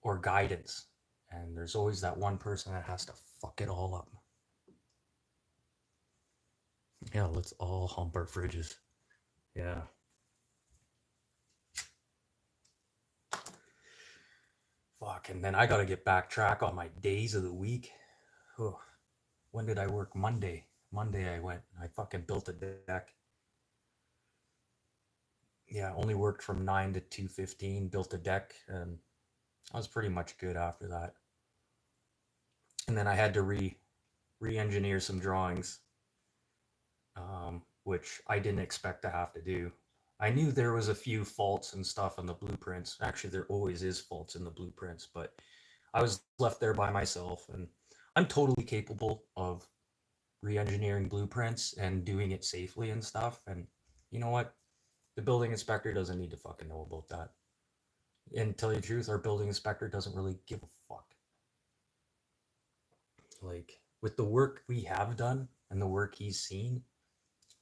or guidance. And there's always that one person that has to fuck it all up. Yeah, let's all hump our fridges. Yeah. Fuck, and then I gotta get backtrack on my days of the week. Oh, when did I work? Monday. Monday I fucking built a deck. Yeah, only worked from 9 to 2:15, built a deck, and I was pretty much good after that. and then I had to re-engineer some drawings, which I didn't expect to have to do. I knew there was a few faults and stuff in the blueprints. Actually, there always is faults in the blueprints, but I was left there by myself, and I'm totally capable of re-engineering blueprints and doing it safely and stuff. And you know what? The building inspector doesn't need to fucking know about that. And tell you the truth, our building inspector doesn't really give a fuck. Like, with the work we have done and the work he's seen,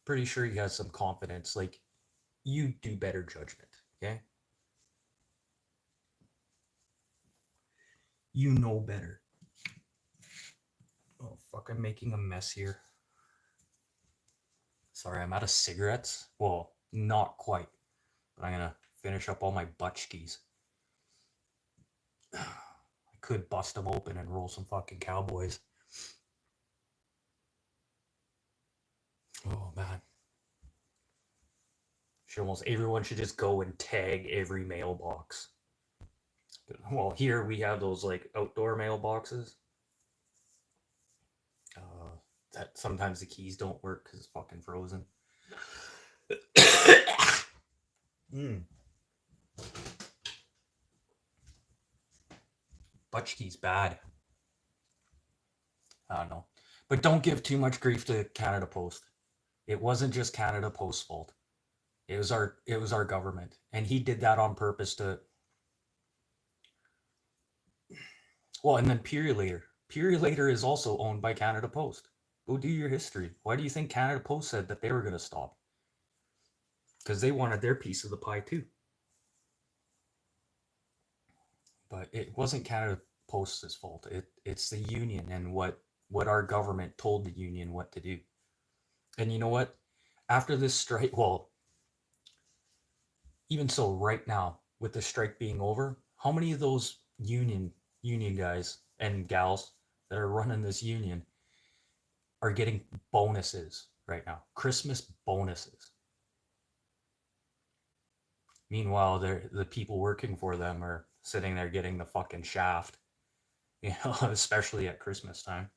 pretty sure he has some confidence. Like, you do better judgment, okay? You know better. Oh, fuck, I'm making a mess here. Sorry, I'm out of cigarettes. Well, not quite. But I'm gonna finish up all my butchkis. I could bust them open and roll some fucking cowboys. Oh, man. Almost everyone should just go and tag every mailbox. Well, here we have those like outdoor mailboxes. That sometimes the keys don't work because it's fucking frozen. Butchkey's bad. I don't know. But don't give too much grief to Canada Post. It wasn't just Canada Post's fault. It was our government. And he did that on purpose to. Well, and then Purolator. Purolator is also owned by Canada Post. Go do your history. Why do you think Canada Post said that they were going to stop? Because they wanted their piece of the pie too. But it wasn't Canada Post's fault. It's the union and what our government told the union what to do. And you know what? After this strike, well, even so, right now, with the strike being over, how many of those union guys and gals that are running this union are getting bonuses right now? Christmas bonuses. Meanwhile, the people working for them are sitting there getting the fucking shaft, you know, especially at Christmas time.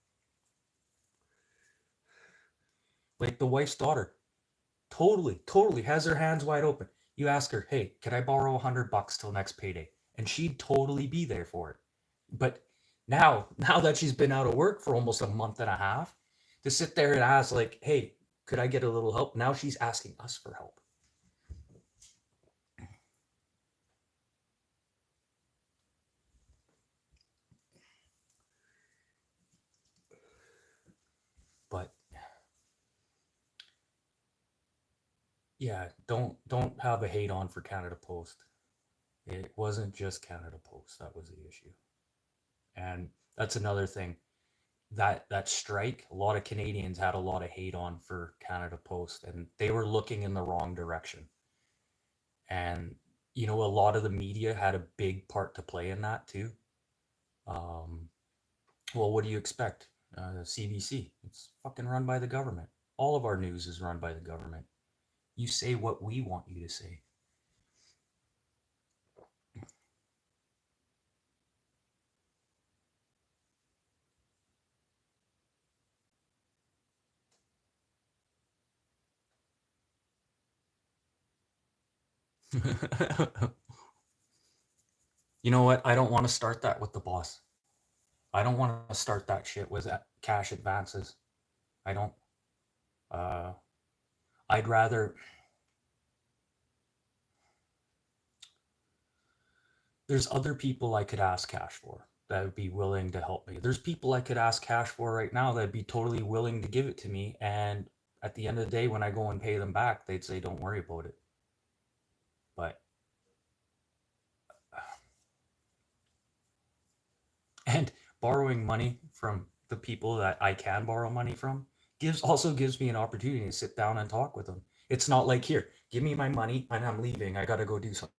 Like the wife's daughter, totally has her hands wide open. You ask her, hey, can I borrow $100 till next payday? And she'd totally be there for it. But now that she's been out of work for almost a month and a half, to sit there and ask like, hey, could I get a little help? Now she's asking us for help. But yeah, don't have a hate on for Canada Post. It wasn't just Canada Post that was the issue. And that's another thing. That strike, a lot of Canadians had a lot of hate on for Canada Post, and they were looking in the wrong direction. And you know, a lot of the media had a big part to play in that too. Well, what do you expect? CBC, it's fucking run by the government. All of our news is run by the government. You say what we want you to say. You know what? I don't want to start that with the boss. I don't want to start that shit with cash advances. I don't. I'd rather. There's other people I could ask cash for that would be willing to help me. There's people I could ask cash for right now that'd be totally willing to give it to me. And at the end of the day, when I go and pay them back, they'd say, don't worry about it. But. And borrowing money from the people that I can borrow money from also gives me an opportunity to sit down and talk with them. It's not like, here, give me my money and I'm leaving. I got to go do something.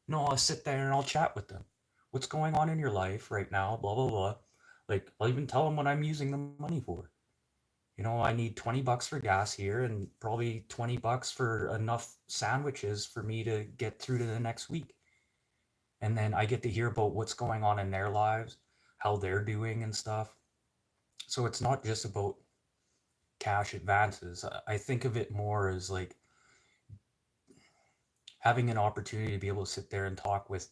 No, I'll sit there and I'll chat with them. What's going on in your life right now? Blah, blah, blah. Like, I'll even tell them what I'm using the money for. You know, I need $20 for gas here and probably $20 for enough sandwiches for me to get through to the next week. And then I get to hear about what's going on in their lives. how they're doing and stuff. So it's not just about cash advances. I think of it more as like having an opportunity to be able to sit there and talk with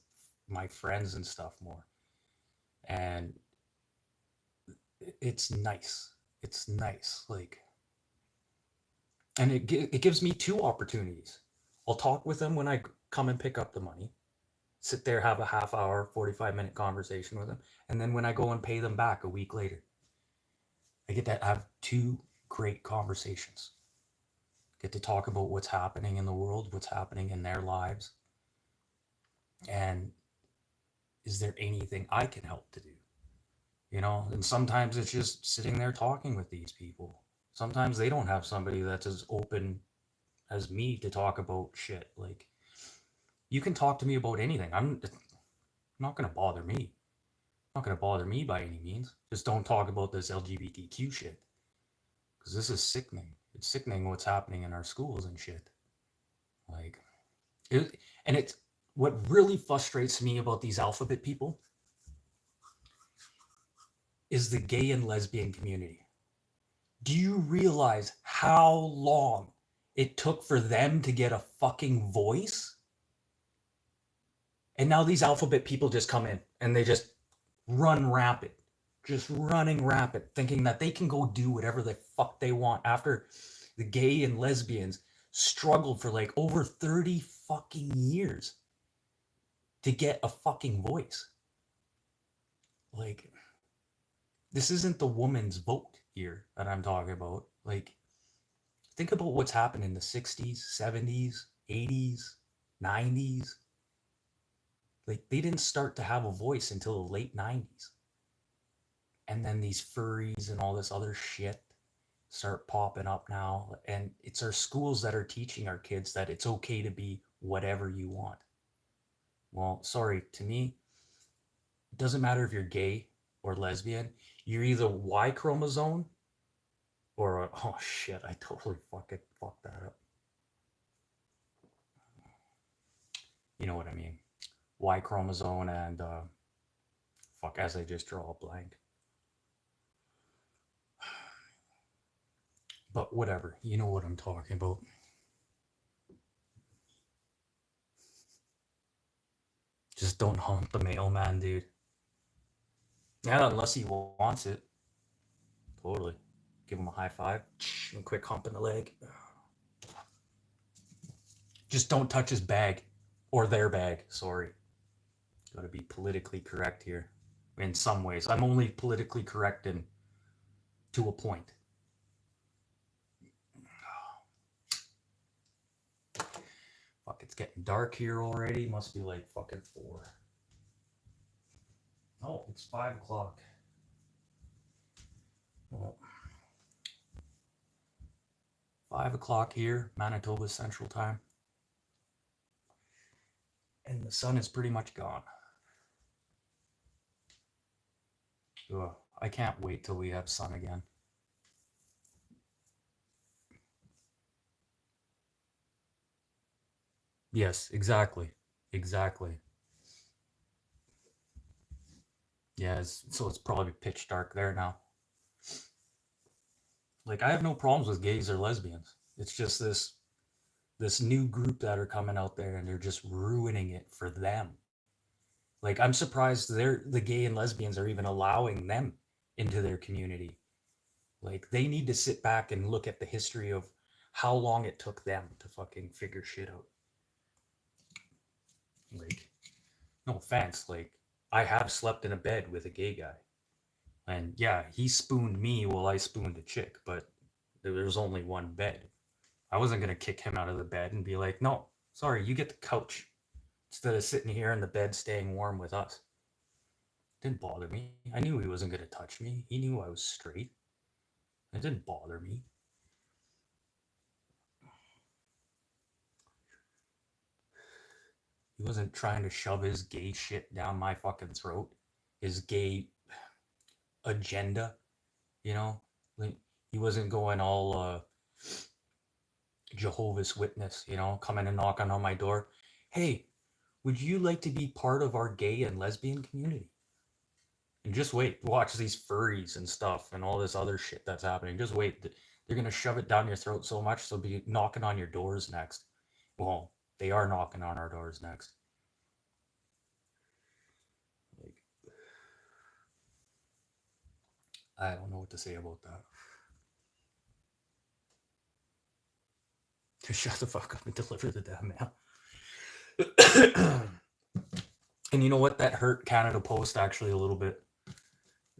my friends and stuff more. And it's nice. It's nice. Like, and it gives me two opportunities. I'll talk with them when I come and pick up the money, sit there, have a half hour, 45-minute conversation with them. And then when I go and pay them back a week later, I get to have two great conversations. Get to talk about what's happening in the world, what's happening in their lives. And is there anything I can help to do? You know, and sometimes it's just sitting there talking with these people. Sometimes they don't have somebody that's as open as me to talk about shit. Like, you can talk to me about anything. I'm not going to bother me. Not going to bother me by any means. Just don't talk about this LGBTQ shit. Because this is sickening. It's sickening what's happening in our schools and shit. Like, and it's what really frustrates me about these alphabet people is the gay and lesbian community. Do you realize how long it took for them to get a fucking voice? And now these alphabet people just come in and they just run rampant, just running rampant, thinking that they can go do whatever the fuck they want after the gay and lesbians struggled for like over 30 fucking years to get a fucking voice. Like, this isn't the woman's vote here that I'm talking about. Like, think about what's happened in the 60s, 70s, 80s, 90s. Like, they didn't start to have a voice until the late 90s. And then these furries and all this other shit start popping up now. And it's our schools that are teaching our kids that it's okay to be whatever you want. Well, sorry, to me, it doesn't matter if you're gay or lesbian. You're either Y chromosome or oh shit, I totally fucking fucked that up. You know what I mean? Y chromosome and fuck, as I just draw a blank. But whatever, you know what I'm talking about. Just don't haunt the mailman, dude. Yeah, unless he wants it. Totally. Give him a high five. And a quick hump in the leg. Just don't touch his bag. Or their bag, sorry. Gotta be politically correct here. In some ways. I'm only politically correct to a point. Fuck, it's getting dark here already. Must be like fucking 4. Oh, it's 5 o'clock. Well, 5 o'clock here, Manitoba Central Time. And the sun is pretty much gone. Ugh, I can't wait till we have sun again. Yes, exactly. Exactly. Yeah, so it's probably pitch dark there now. Like, I have no problems with gays or lesbians. It's just this new group that are coming out there and they're just ruining it for them. Like, I'm surprised the gay and lesbians are even allowing them into their community. Like, they need to sit back and look at the history of how long it took them to fucking figure shit out. Like, no offense, like, I have slept in a bed with a gay guy. And yeah, he spooned me while I spooned a chick, but there was only one bed. I wasn't going to kick him out of the bed and be like, no, sorry, you get the couch instead of sitting here in the bed staying warm with us. Didn't bother me. I knew he wasn't going to touch me. He knew I was straight. It didn't bother me. He wasn't trying to shove his gay shit down my fucking throat. His gay agenda, you know? Like, he wasn't going all Jehovah's Witness, you know, coming and knocking on my door. Hey, would you like to be part of our gay and lesbian community? You just wait. Watch these furries and stuff and all this other shit that's happening. Just wait. They're gonna shove it down your throat so much they'll be knocking on your doors next. Well, they are knocking on our doors next. Like, I don't know what to say about that. Just shut the fuck up and deliver the damn mail. And you know what? That hurt Canada Post actually a little bit.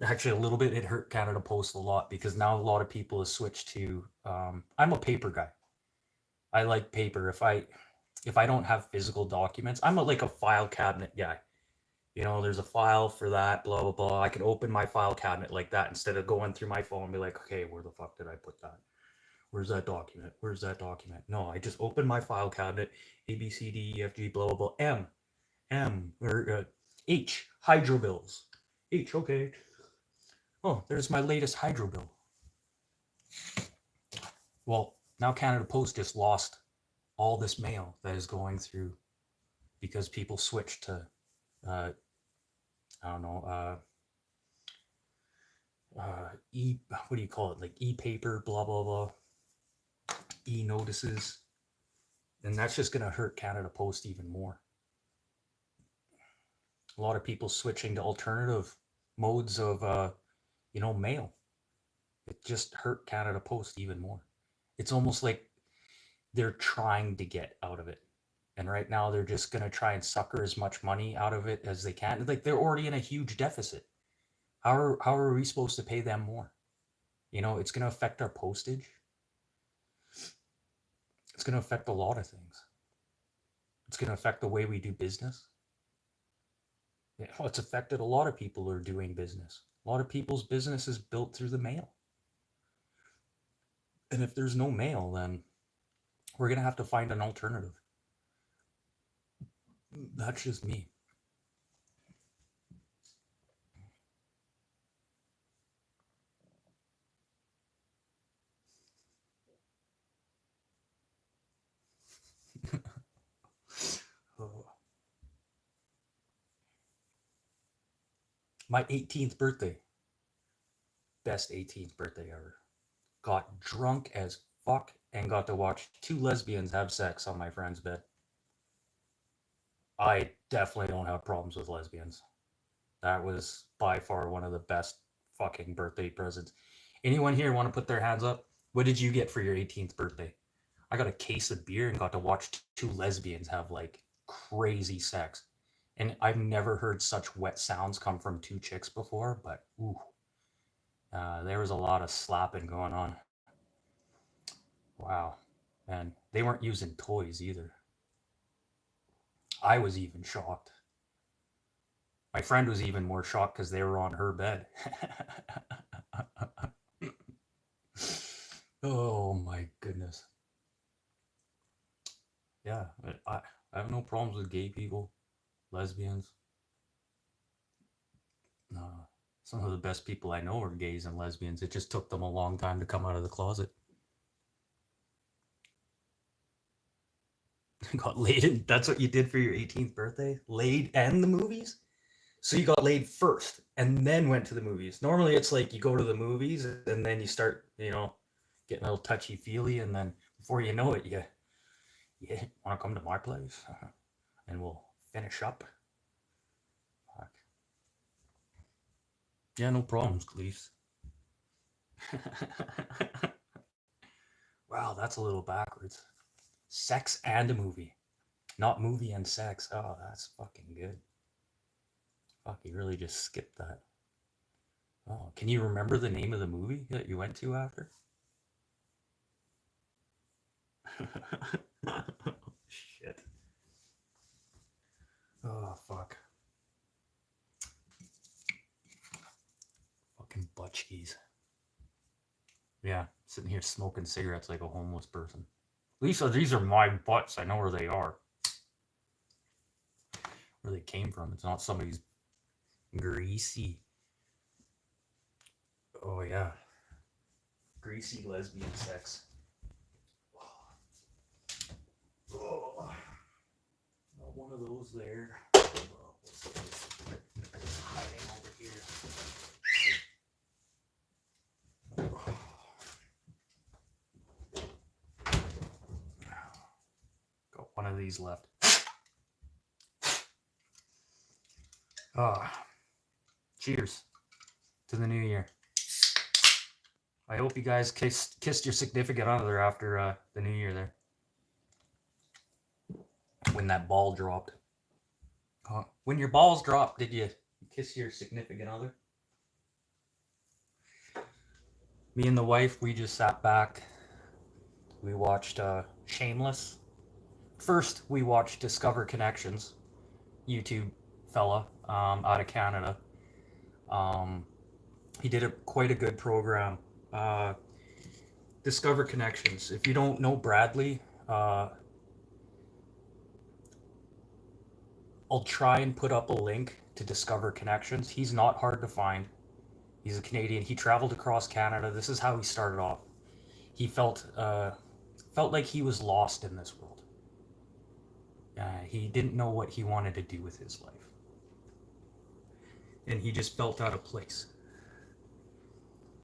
Actually, a little bit. It hurt Canada Post a lot because now a lot of people have switched to. I'm a paper guy. I like paper. If I don't have physical documents, I'm like a file cabinet guy. You know, there's a file for that, blah blah blah. I can open my file cabinet like that instead of going through my phone and be like, okay, where the fuck did I put that? Where's that document? Where's that document? No, I just open my file cabinet, A B C D E F G blah blah blah M or H hydro bills. H, okay. Oh, there's my latest hydro bill. Well, now Canada Post just lost all this mail that is going through because people switched to, I don't know, what do you call it? Like e-paper, blah, blah, blah, e-notices. And that's just going to hurt Canada Post even more. A lot of people switching to alternative modes of, mail. It just hurt Canada Post even more. It's almost like they're trying to get out of it. And right now they're just going to try and sucker as much money out of it as they can. Like they're already in a huge deficit. How are we supposed to pay them more? You know, it's going to affect our postage. It's going to affect a lot of things. It's going to affect the way we do business. Yeah, well, it's affected a lot of people who are doing business. A lot of people's business is built through the mail. And if there's no mail, then we're going to have to find an alternative. That's just me. Oh. My 18th birthday. Best 18th birthday ever. Got drunk as fuck and got to watch 2 lesbians have sex on my friend's bed. I definitely don't have problems with lesbians. That was by far one of the best fucking birthday presents. Anyone here want to put their hands up? What did you get for your 18th birthday? I got a case of beer and got to watch 2 lesbians have like crazy sex. And I've never heard such wet sounds come from 2 chicks before, but ooh, there was a lot of slapping going on. Wow. And they weren't using toys either. I was even shocked. My friend was even more shocked because they were on her bed. Oh my goodness. Yeah, I have no problems with gay people, lesbians. Some of the best people I know are gays and lesbians. It just took them a long time to come out of the closet. Got laid in, that's what you did for your 18th birthday? Laid and the movies? So you got laid first and then went to the movies. Normally it's like you go to the movies and then you start, getting a little touchy-feely, and then before you know it, you want to come to my place? And we'll finish up. Fuck. Yeah, no problems, Cleves. Wow, that's a little backwards. Sex and a movie. Not movie and sex. Oh, that's fucking good. Fuck, you really just skipped that. Oh, can you remember the name of the movie that you went to after? Shit. Oh, fuck. Fucking butchkies. Yeah, sitting here smoking cigarettes like a homeless person. Lisa, these are my butts. I know where they are. Where they came from. It's not somebody's greasy. Oh, yeah. Greasy lesbian sex. Oh. Not one of those there. Hiding over here. of these left. Ah, cheers to the new year. I hope you guys kissed your significant other after the new year there. When that ball dropped. When your balls dropped, did you kiss your significant other? Me and the wife, we just sat back. We watched Shameless. First, we watched Discover Connections, YouTube fella out of Canada. He did quite a good program. Discover Connections. If you don't know Bradley, I'll try and put up a link to Discover Connections. He's not hard to find. He's a Canadian. He traveled across Canada. This is how he started off. He felt like he was lost in this world. He didn't know what he wanted to do with his life. And he just felt out of place.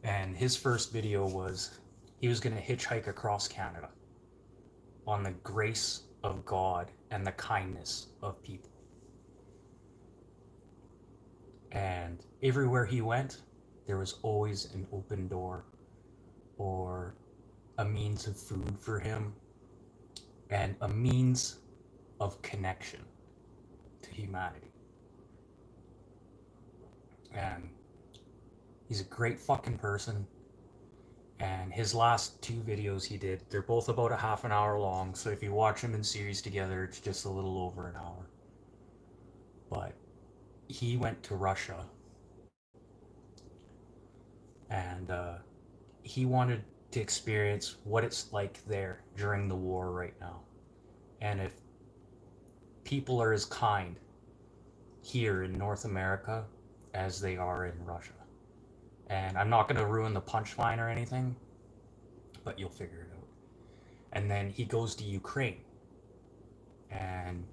And his first video was he was going to hitchhike across Canada on the grace of God and the kindness of people. And everywhere he went, there was always an open door or a means of food for him and a means of connection to humanity. And he's a great fucking person. And his last 2 videos he did, they're both about a half an hour long. So if you watch them in series together, it's just a little over an hour. But he went to Russia. And he wanted to experience what it's like there during the war right now. And if people are as kind here in North America as they are in Russia. And I'm not going to ruin the punchline or anything, but you'll figure it out. And then he goes to Ukraine and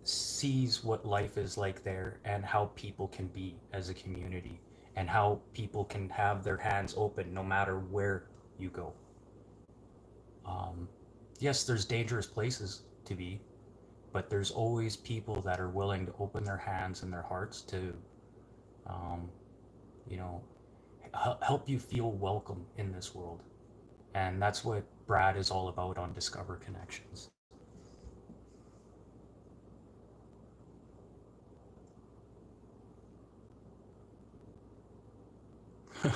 sees what life is like there and how people can be as a community and how people can have their hands open no matter where you go. Yes, there's dangerous places to be, but there's always people that are willing to open their hands and their hearts to, help you feel welcome in this world. And that's what Brad is all about on Discover Connections.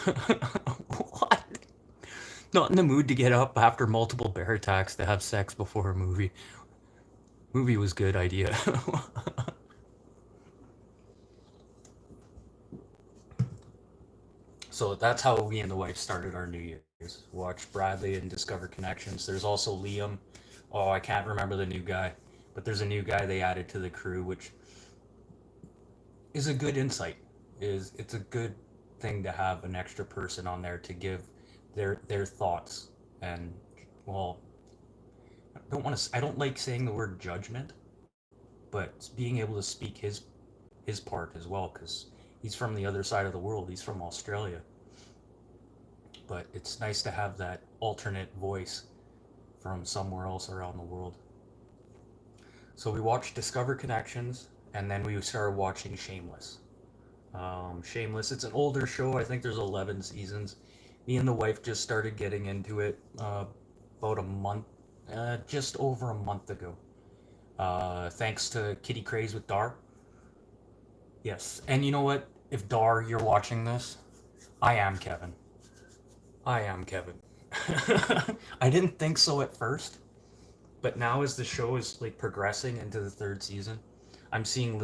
What? Not in the mood to get up after multiple bear attacks to have sex before a movie. Movie was good idea. So that's how we and the wife started our New Year's. Watch Bradley and Discover Connections. There's also Liam. Oh, I can't remember the new guy, but there's a new guy they added to the crew, which is a good insight. It's a good thing to have an extra person on there to give their thoughts and, well, I don't like saying the word judgment, but being able to speak his part as well, because he's from the other side of the world. He's from Australia. But it's nice to have that alternate voice from somewhere else around the world. So we watched Discover Connections, and then we started watching Shameless. Shameless, it's an older show. I think there's 11 seasons. Me and the wife just started getting into it about a month, just over a month ago. Thanks to Kitty Craze with Dar. Yes, and you know what? If Dar, you're watching this, I am Kevin. I am Kevin. I didn't think so at first, but now as the show is like progressing into the 3rd season, I'm seeing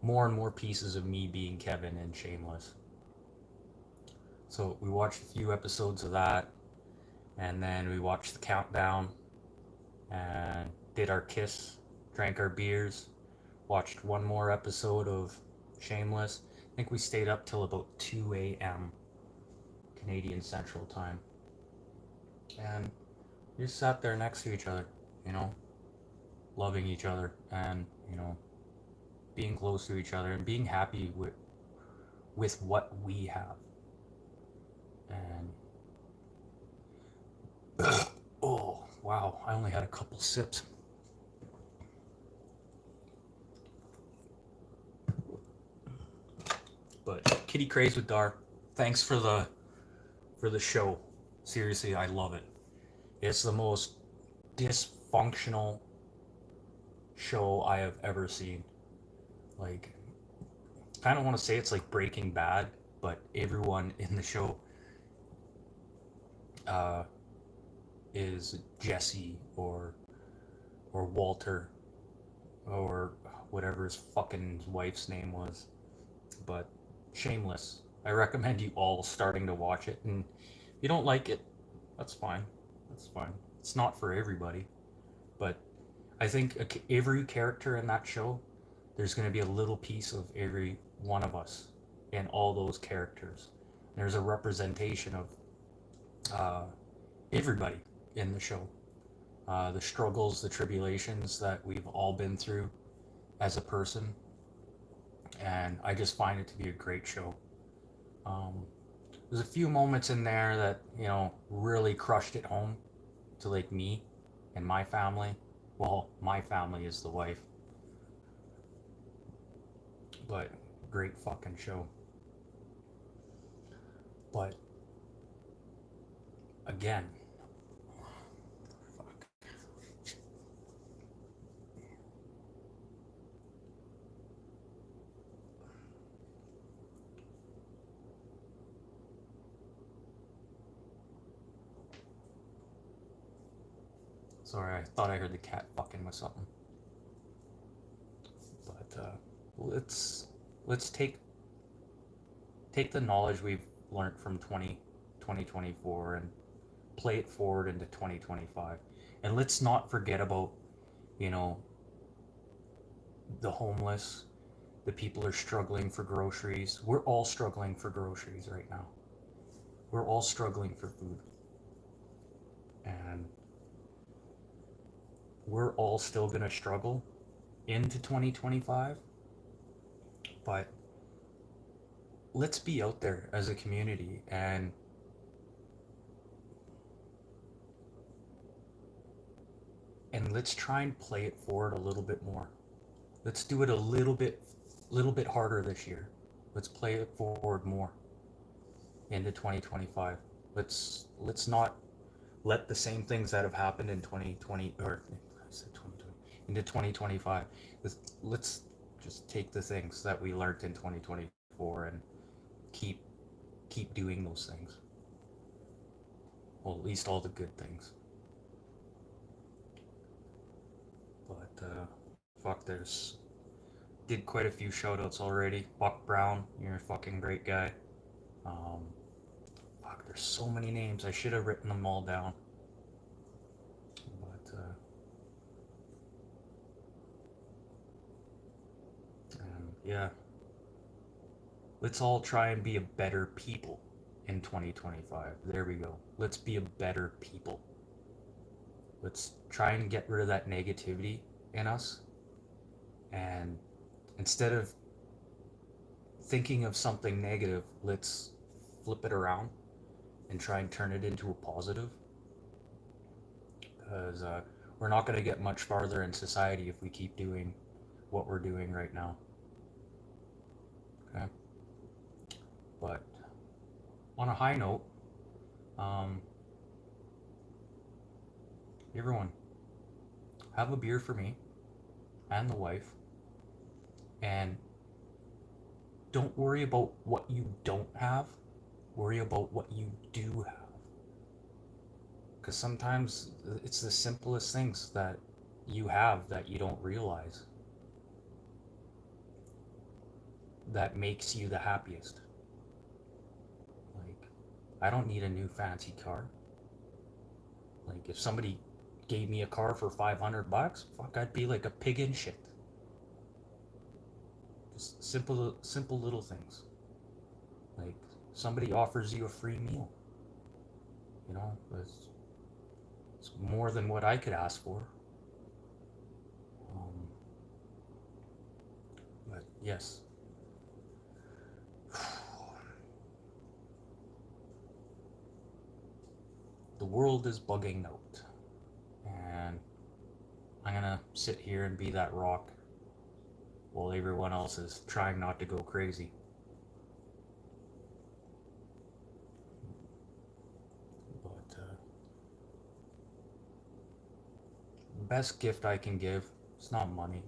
more and more pieces of me being Kevin in Shameless. So we watched a few episodes of that, and then we watched the countdown, and did our kiss, drank our beers, watched one more episode of Shameless. I think we stayed up till about 2 a.m. Canadian Central Time. And we just sat there next to each other, loving each other and, being close to each other and being happy with what we have. And oh, Wow, I only had a couple sips. But Kitty Craze with Dar, thanks for the show. Seriously, I love it. It's the most dysfunctional show I have ever seen. Like, kind of want to say it's like Breaking Bad, but everyone in the show uh, is Jesse or Walter or whatever his fucking wife's name was. But shameless. I recommend you all starting to watch it. And if you don't like it, that's fine. That's fine. It's not for everybody. But I think every character in that show, there's going to be a little piece of every one of us in all those characters. There's a representation of everybody in the show. The struggles, the tribulations that we've all been through as a person. And I just find it to be a great show. Um, there's a few moments in there that, really crushed it home to like me and my family. Well, my family is the wife. But great fucking show. But again, fuck. Sorry, I thought I heard the cat fucking with something. But let's take the knowledge we've learned from 2024 and play it forward into 2025. And let's not forget about, you know, the homeless, the people are struggling for groceries. We're all struggling for groceries right now. We're all struggling for food. And we're all still going to struggle into 2025. But let's be out there as a community and let's try and play it forward a little bit more. Let's do it a little bit harder this year. Let's play it forward more into 2025. Let's not let the same things that have happened in 2020 or I said 2020 into 2025. Let's just take the things that we learned in 2024 and keep doing those things. Well, at least all the good things. But fuck, did quite a few shout outs already. Buck Brown, you're a fucking great guy. Um, fuck, there's so many names. I should have written them all down. But yeah, let's all try and be a better people in 2025. There we go. Let's be a better people. Let's try and get rid of that negativity in us. And instead of thinking of something negative, let's flip it around and try and turn it into a positive. Because we're not going to get much farther in society if we keep doing what we're doing right now. Okay? But on a high note, everyone, have a beer for me and the wife. And don't worry about what you don't have. Worry about what you do have. Because sometimes it's the simplest things that you have that you don't realize that makes you the happiest. Like, I don't need a new fancy car. Like, if somebody gave me a car for $500, fuck, I'd be like a pig in shit. Just simple little things. Like, somebody offers you a free meal. You know, it's more than what I could ask for. But yes. The world is bugging out. I'm gonna sit here and be that rock while everyone else is trying not to go crazy. But the best gift I can give, it's not money,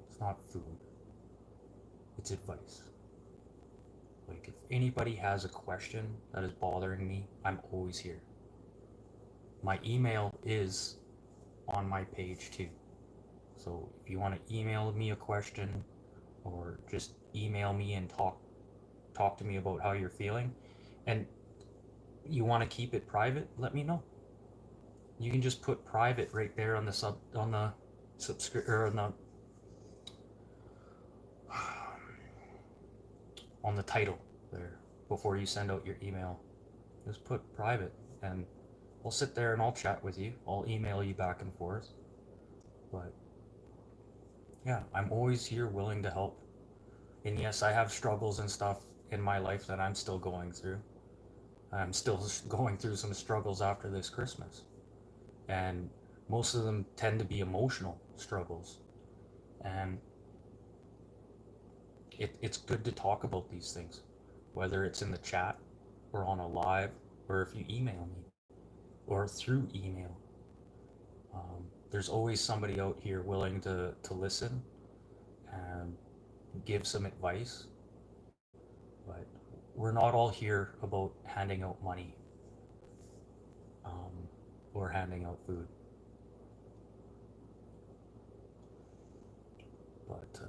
it's not food, it's advice. Like, if anybody has a question that is bothering me, I'm always here. My email is on my page too. So if you want to email me a question or just email me and talk to me about how you're feeling, and you want to keep it private, let me know. You can just put private right there on the subscribe or on the title there before you send out your email. Just put private, and I'll sit there and I'll chat with you. I'll email you back and forth. But yeah, I'm always here willing to help. And yes, I have struggles and stuff in my life that I'm still going through. I'm still going through some struggles after this Christmas. And most of them tend to be emotional struggles. And it's good to talk about these things, whether it's in the chat or on a live, or if you email me or through email. There's always somebody out here willing to listen and give some advice. But we're not all here about handing out money or handing out food. But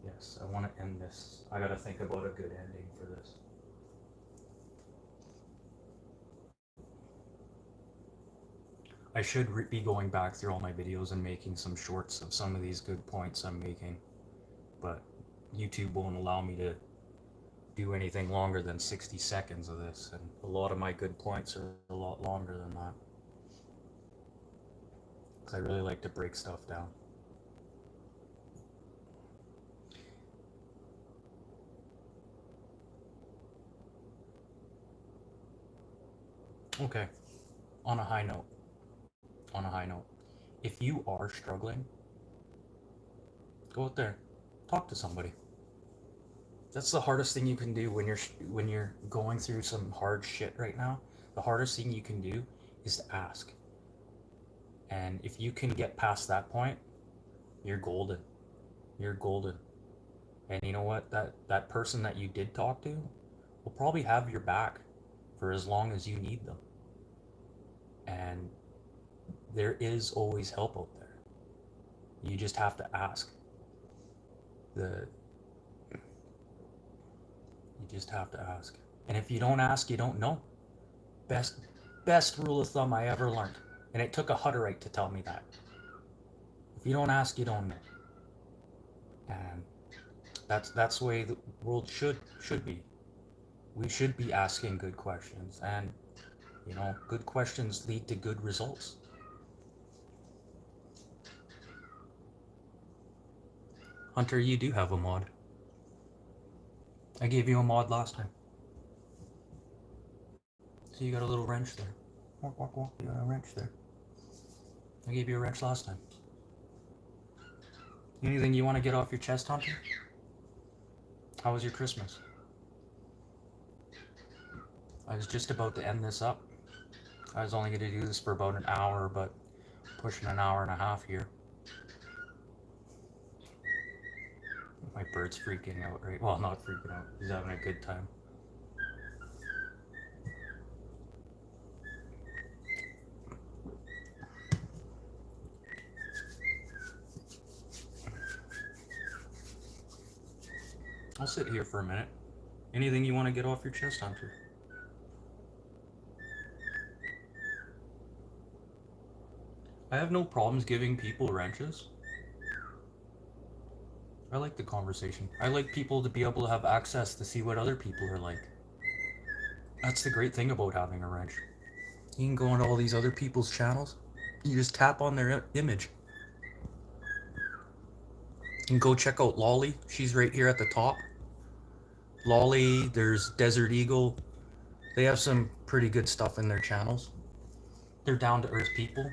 yes, I want to end this. I got to think about a good ending for this. I should be going back through all my videos and making some shorts of some of these good points I'm making, but YouTube won't allow me to do anything longer than 60 seconds of this, and a lot of my good points are a lot longer than that, because I really like to break stuff down. Okay, on a high note, if you are struggling, go out there, talk to somebody. That's the hardest thing you can do when you're going through some hard shit right now. The hardest thing you can do is to ask. And if you can get past that point, you're golden. You're golden. And you know what? That person that you did talk to will probably have your back for as long as you need them. And there is always help out there. You just have to ask. You just have to ask. And if you don't ask, you don't know. Best rule of thumb I ever learned. And it took a Hutterite to tell me that. If you don't ask, you don't know. And that's the way the world should be. We should be asking good questions, and good questions lead to good results. Hunter, you do have a mod. I gave you a mod last time. So you got a little wrench there. Walk, walk, walk. You got a wrench there. I gave you a wrench last time. Anything you want to get off your chest, Hunter? How was your Christmas? I was just about to end this up. I was only going to do this for about an hour, but pushing an hour and a half here. My bird's freaking out, right? Well, not freaking out. He's having a good time. I'll sit here for a minute. Anything you want to get off your chest, Hunter? I have no problems giving people wrenches. I like the conversation. I like people to be able to have access to see what other people are like. That's the great thing about having a wrench. You can go into all these other people's channels. You just tap on their image. You can go check out Lolly. She's right here at the top. Lolly, there's Desert Eagle. They have some pretty good stuff in their channels. They're down to earth people.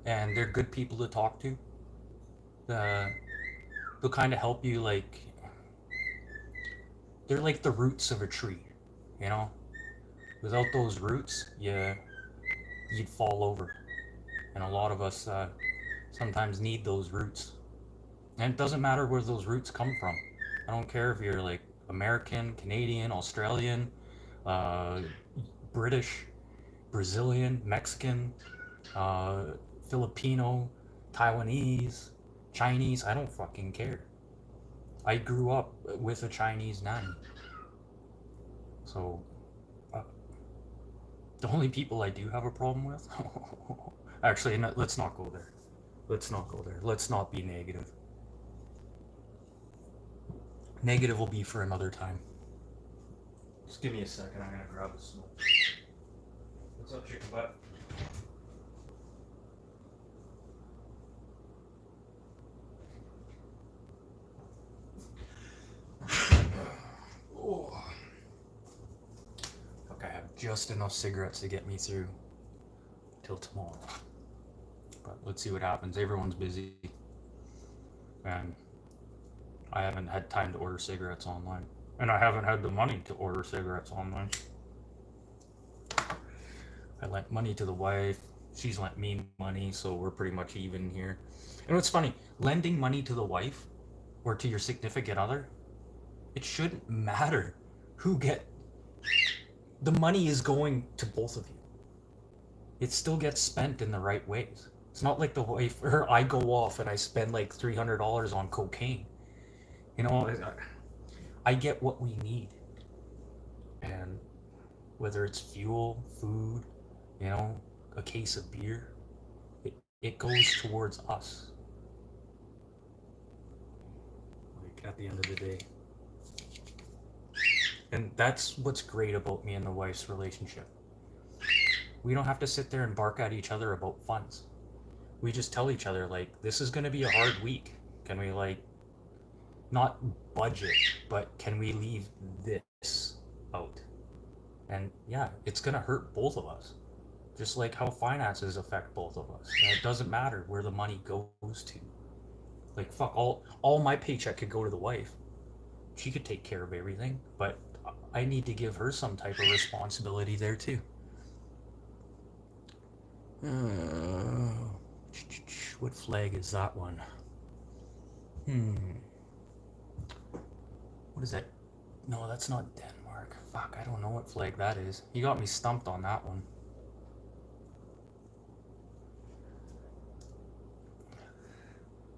and they're good people to talk to. They'll kind of help you, like, they're like the roots of a tree, you know? Without those roots, you'd fall over. And a lot of us sometimes need those roots. And it doesn't matter where those roots come from. I don't care if you're like American, Canadian, Australian, uh, British, Brazilian, Mexican, uh, Filipino, Taiwanese, Chinese. I don't fucking care. I grew up with a Chinese nanny. So, uh, the only people I do have a problem with. Actually, no, let's not go there. Let's not go there. Let's not be negative. Negative will be for another time. Just give me a second. I'm gonna grab a smoke. What's up, chicken butt? Oh. Fuck, I have just enough cigarettes to get me through till tomorrow. But let's see what happens. Everyone's busy. And I haven't had time to order cigarettes online. And I haven't had the money to order cigarettes online. I lent money to the wife. She's lent me money, so we're pretty much even here. And what's funny, lending money to the wife or to your significant other, it shouldn't matter who get. The money is going to both of you. It still gets spent in the right ways. It's not like the wife or I go off and I spend like $300 on cocaine. You know, I get what we need. And whether it's fuel, food, you know, a case of beer, it goes towards us. Like at the end of the day. And that's what's great about me and the wife's relationship. We don't have to sit there and bark at each other about funds. We just tell each other, like, this is going to be a hard week. Can we, like, not budget, but can we leave this out? And yeah, it's going to hurt both of us. Just like how finances affect both of us. And it doesn't matter where the money goes to. Like, fuck, all my paycheck could go to the wife. She could take care of everything, but I need to give her some type of responsibility there too. What flag is that one? What is that? No, that's not Denmark. Fuck, I don't know what flag that is. You got me stumped on that one.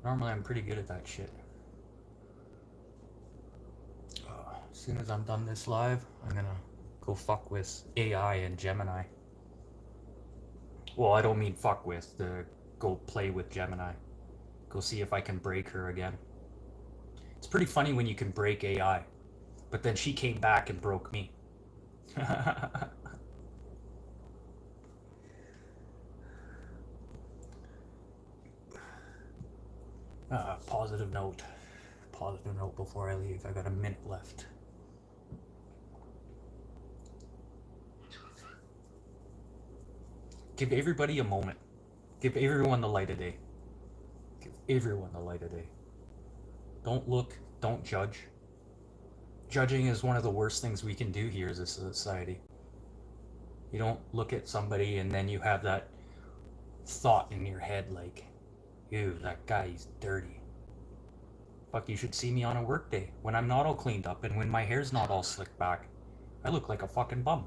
Normally I'm pretty good at that shit. As soon as I'm done this live, I'm gonna go fuck with AI and Gemini. Well, I don't mean fuck with, go play with Gemini. Go see if I can break her again. It's pretty funny when you can break AI, but then she came back and broke me. Positive note. Positive note before I leave. I got a minute left. Give everybody a moment. Give everyone the light of day. Give everyone the light of day. Don't look, don't judge. Judging is one of the worst things we can do here as a society. You don't look at somebody and then you have that thought in your head like, ew, that guy's dirty. Fuck, you should see me on a work day when I'm not all cleaned up and when my hair's not all slicked back. I look like a fucking bum.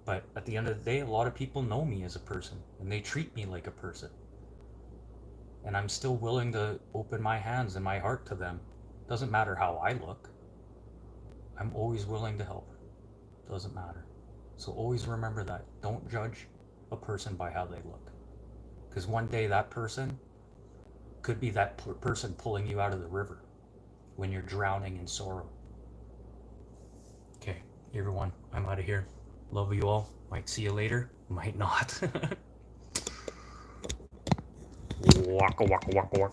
But at the end of the day, a lot of people know me as a person and they treat me like a person. And I'm still willing to open my hands and my heart to them. Doesn't matter how I look. I'm always willing to help. Doesn't matter. So always remember that. Don't judge a person by how they look. Because one day that person could be that person pulling you out of the river when you're drowning in sorrow. Okay, everyone, I'm out of here. Love you all. Might see you later. Might not. Waka waka waka waka.